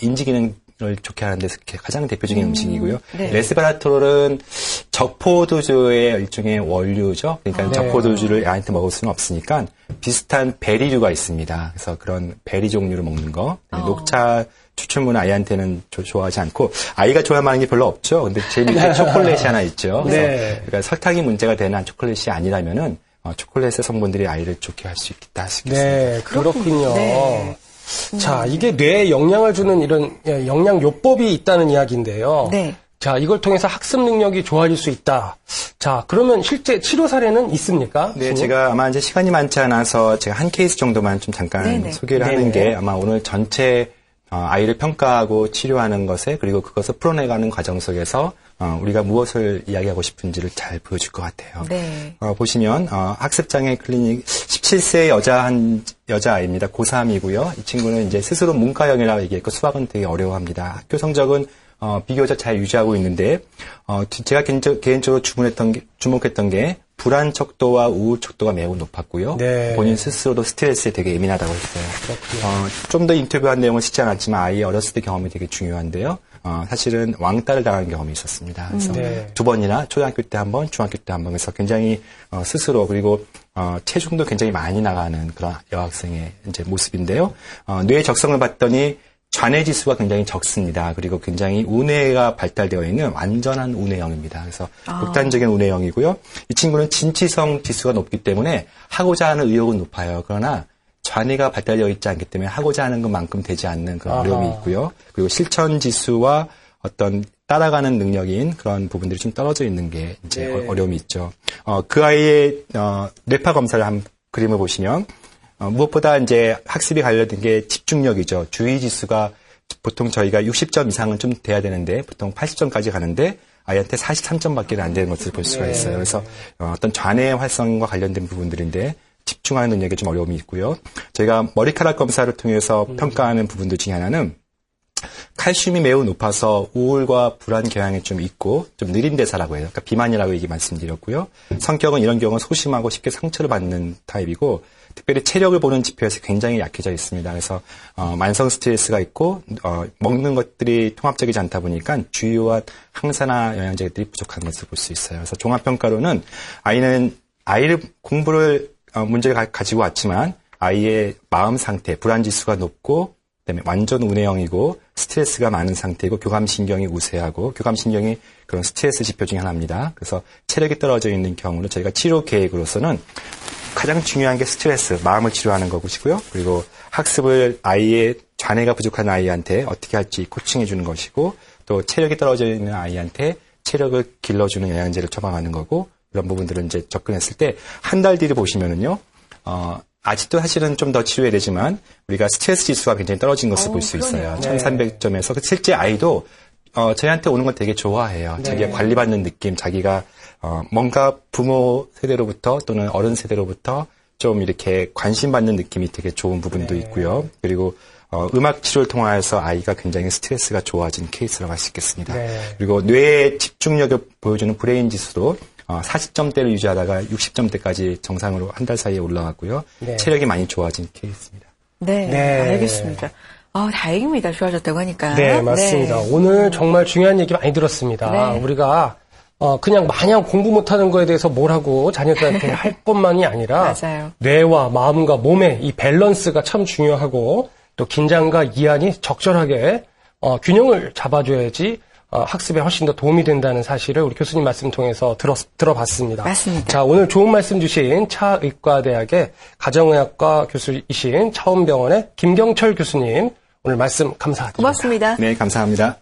인지 기능을 좋게 하는 데서 가장 대표적인 음식이고요. 네. 레스베라트롤은 적포도주의 일종의 원료죠. 그러니까 적포도주를 애한테 먹을 수는 없으니까 비슷한 베리류가 있습니다. 그래서 그런 베리 종류를 먹는 거. 녹차 추출물은 아이한테는 좋아하지 않고 아이가 좋아할 만한 게 별로 없죠. 근데 제일 밑에 초콜릿이 하나 있죠. 그래서 네. 그러니까 설탕이 문제가 되는 초콜릿이 아니라면은 초콜릿의 성분들이 아이를 좋게 할 수 있겠다 싶습니다. 네, 그렇군요. 네. 자, 이게 뇌에 영향을 주는 이런 영양요법이 있다는 이야기인데요. 네. 자, 이걸 통해서 학습 능력이 좋아질 수 있다. 자, 그러면 실제 치료 사례는 있습니까? 네, 교수님? 제가 아마 이제 시간이 많지 않아서 제가 한 케이스 정도만 좀 잠깐 네네. 소개를 하는 게 아마 오늘 전체 아이를 평가하고 치료하는 것에 그리고 그것을 풀어내가는 과정 속에서 우리가 무엇을 이야기하고 싶은지를 잘 보여줄 것 같아요. 네. 보시면 학습장애 클리닉 17세 여자아이입니다. 고3이고요. 이 친구는 이제 스스로 문과형이라고 얘기했고 수학은 되게 어려워합니다. 학교 성적은 비교적 잘 유지하고 있는데 제가 개인적으로 주목했던 게 불안 척도와 우울 척도가 매우 높았고요. 네. 본인 스스로도 스트레스에 되게 예민하다고 했어요. 좀 더 인터뷰한 내용은 쉽지 않았지만 아이의 어렸을 때 경험이 되게 중요한데요. 사실은 왕따를 당한 경험이 있었습니다. 그래서 네. 2번이나 초등학교 때 한 번, 중학교 때 한 번 해서 굉장히 스스로 그리고 체중도 굉장히 많이 나가는 그런 여학생의 이제 모습인데요. 뇌 적성을 봤더니 좌뇌 지수가 굉장히 적습니다. 그리고 굉장히 우뇌가 발달되어 있는 완전한 우뇌형입니다. 그래서 극단적인 우뇌형이고요. 이 친구는 진취성 지수가 높기 때문에 하고자 하는 의욕은 높아요. 그러나 좌뇌가 발달되어 있지 않기 때문에 하고자 하는 것만큼 되지 않는 그런 어려움이 있고요. 그리고 실천 지수와 어떤 따라가는 능력인 그런 부분들이 좀 떨어져 있는 게 이제 어려움이 있죠. 그 아이의 뇌파 검사를 한 그림을 보시면 무엇보다 이제 학습이 관련된 게 집중력이죠. 주의 지수가 보통 저희가 60점 이상은 좀 돼야 되는데 보통 80점까지 가는데 아이한테 43점밖에 안 되는 것을 볼 수가 있어요. 그래서 어떤 좌뇌 활성과 관련된 부분들인데 집중하는 능력에 좀 어려움이 있고요. 저희가 머리카락 검사를 통해서 평가하는 부분들 중에 하나는 칼슘이 매우 높아서 우울과 불안 경향이 좀 있고 좀 느린 대사라고 해요. 그러니까 비만이라고 얘기 말씀드렸고요. 성격은 이런 경우는 소심하고 쉽게 상처를 받는 타입이고 특별히 체력을 보는 지표에서 굉장히 약해져 있습니다. 그래서 만성 스트레스가 있고 먹는 것들이 통합적이지 않다 보니까 주요한 항산화 영양제들이 부족한 것을 볼 수 있어요. 그래서 종합평가로는 아이를 공부를 문제를 가지고 왔지만 아이의 마음 상태, 불안 지수가 높고 그다음에 완전 우뇌형이고 스트레스가 많은 상태이고 교감신경이 우세하고 교감신경이 그런 스트레스 지표 중에 하나입니다. 그래서 체력이 떨어져 있는 경우는 저희가 치료 계획으로서는 가장 중요한 게 스트레스, 마음을 치료하는 것이고요. 그리고 학습을 아이의 좌뇌가 부족한 아이한테 어떻게 할지 코칭해 주는 것이고 또 체력이 떨어져 있는 아이한테 체력을 길러주는 영양제를 처방하는 거고 이런 부분들을 이제 접근했을 때 한 달 뒤를 보시면은요. 아직도 사실은 좀 더 치료해야 되지만 우리가 스트레스 지수가 굉장히 떨어진 것을 볼 수 있어요. 1300점에서 실제 아이도 저희한테 오는 걸 되게 좋아해요. 네. 자기가 관리받는 느낌, 자기가 뭔가 부모 세대로부터 또는 어른 세대로부터 좀 이렇게 관심받는 느낌이 되게 좋은 부분도 있고요. 그리고 음악 치료를 통해서 아이가 굉장히 스트레스가 좋아진 케이스라고 할 수 있겠습니다. 네. 그리고 뇌의 집중력을 보여주는 브레인 지수도 40점대를 유지하다가 60점대까지 정상으로 한 달 사이에 올라갔고요. 네. 체력이 많이 좋아진 케이스입니다. 네, 네. 알겠습니다. 다행입니다. 좋아졌다고 하니까. 네, 맞습니다. 네. 오늘 정말 중요한 얘기 많이 들었습니다. 네. 우리가 그냥 마냥 공부 못하는 거에 대해서 뭘 하고 자녀들한테 할 것만이 아니라 맞아요. 뇌와 마음과 몸의 이 밸런스가 참 중요하고 또 긴장과 이완이 적절하게 균형을 잡아줘야지 학습에 훨씬 더 도움이 된다는 사실을 우리 교수님 말씀 통해서 들어봤습니다. 맞습니다. 자, 오늘 좋은 말씀 주신 차의과대학의 가정의학과 교수이신 차원병원의 김경철 교수님 오늘 말씀 감사드립니다. 고맙습니다. 네, 감사합니다.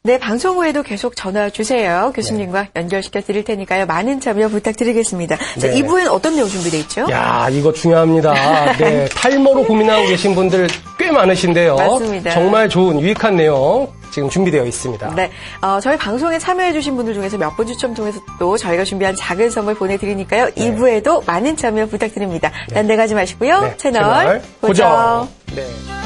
네, 방송 후에도 계속 전화 주세요. 교수님과 연결시켜 드릴 테니까요. 많은 참여 부탁드리겠습니다. 자, 네. 2부엔 어떤 내용 준비되어 있죠? 야, 이거 중요합니다. 네, 탈모로 고민하고 계신 분들 꽤 많으신데요. 맞습니다. 정말 좋은 유익한 내용 지금 준비되어 있습니다. 네, 저희 방송에 참여해주신 분들 중에서 몇 분 추첨 통해서 또 저희가 준비한 작은 선물 보내드리니까요. 2부에도 많은 참여 부탁드립니다. 딴 데 가지 마시고요. 네, 채널 고정. 네.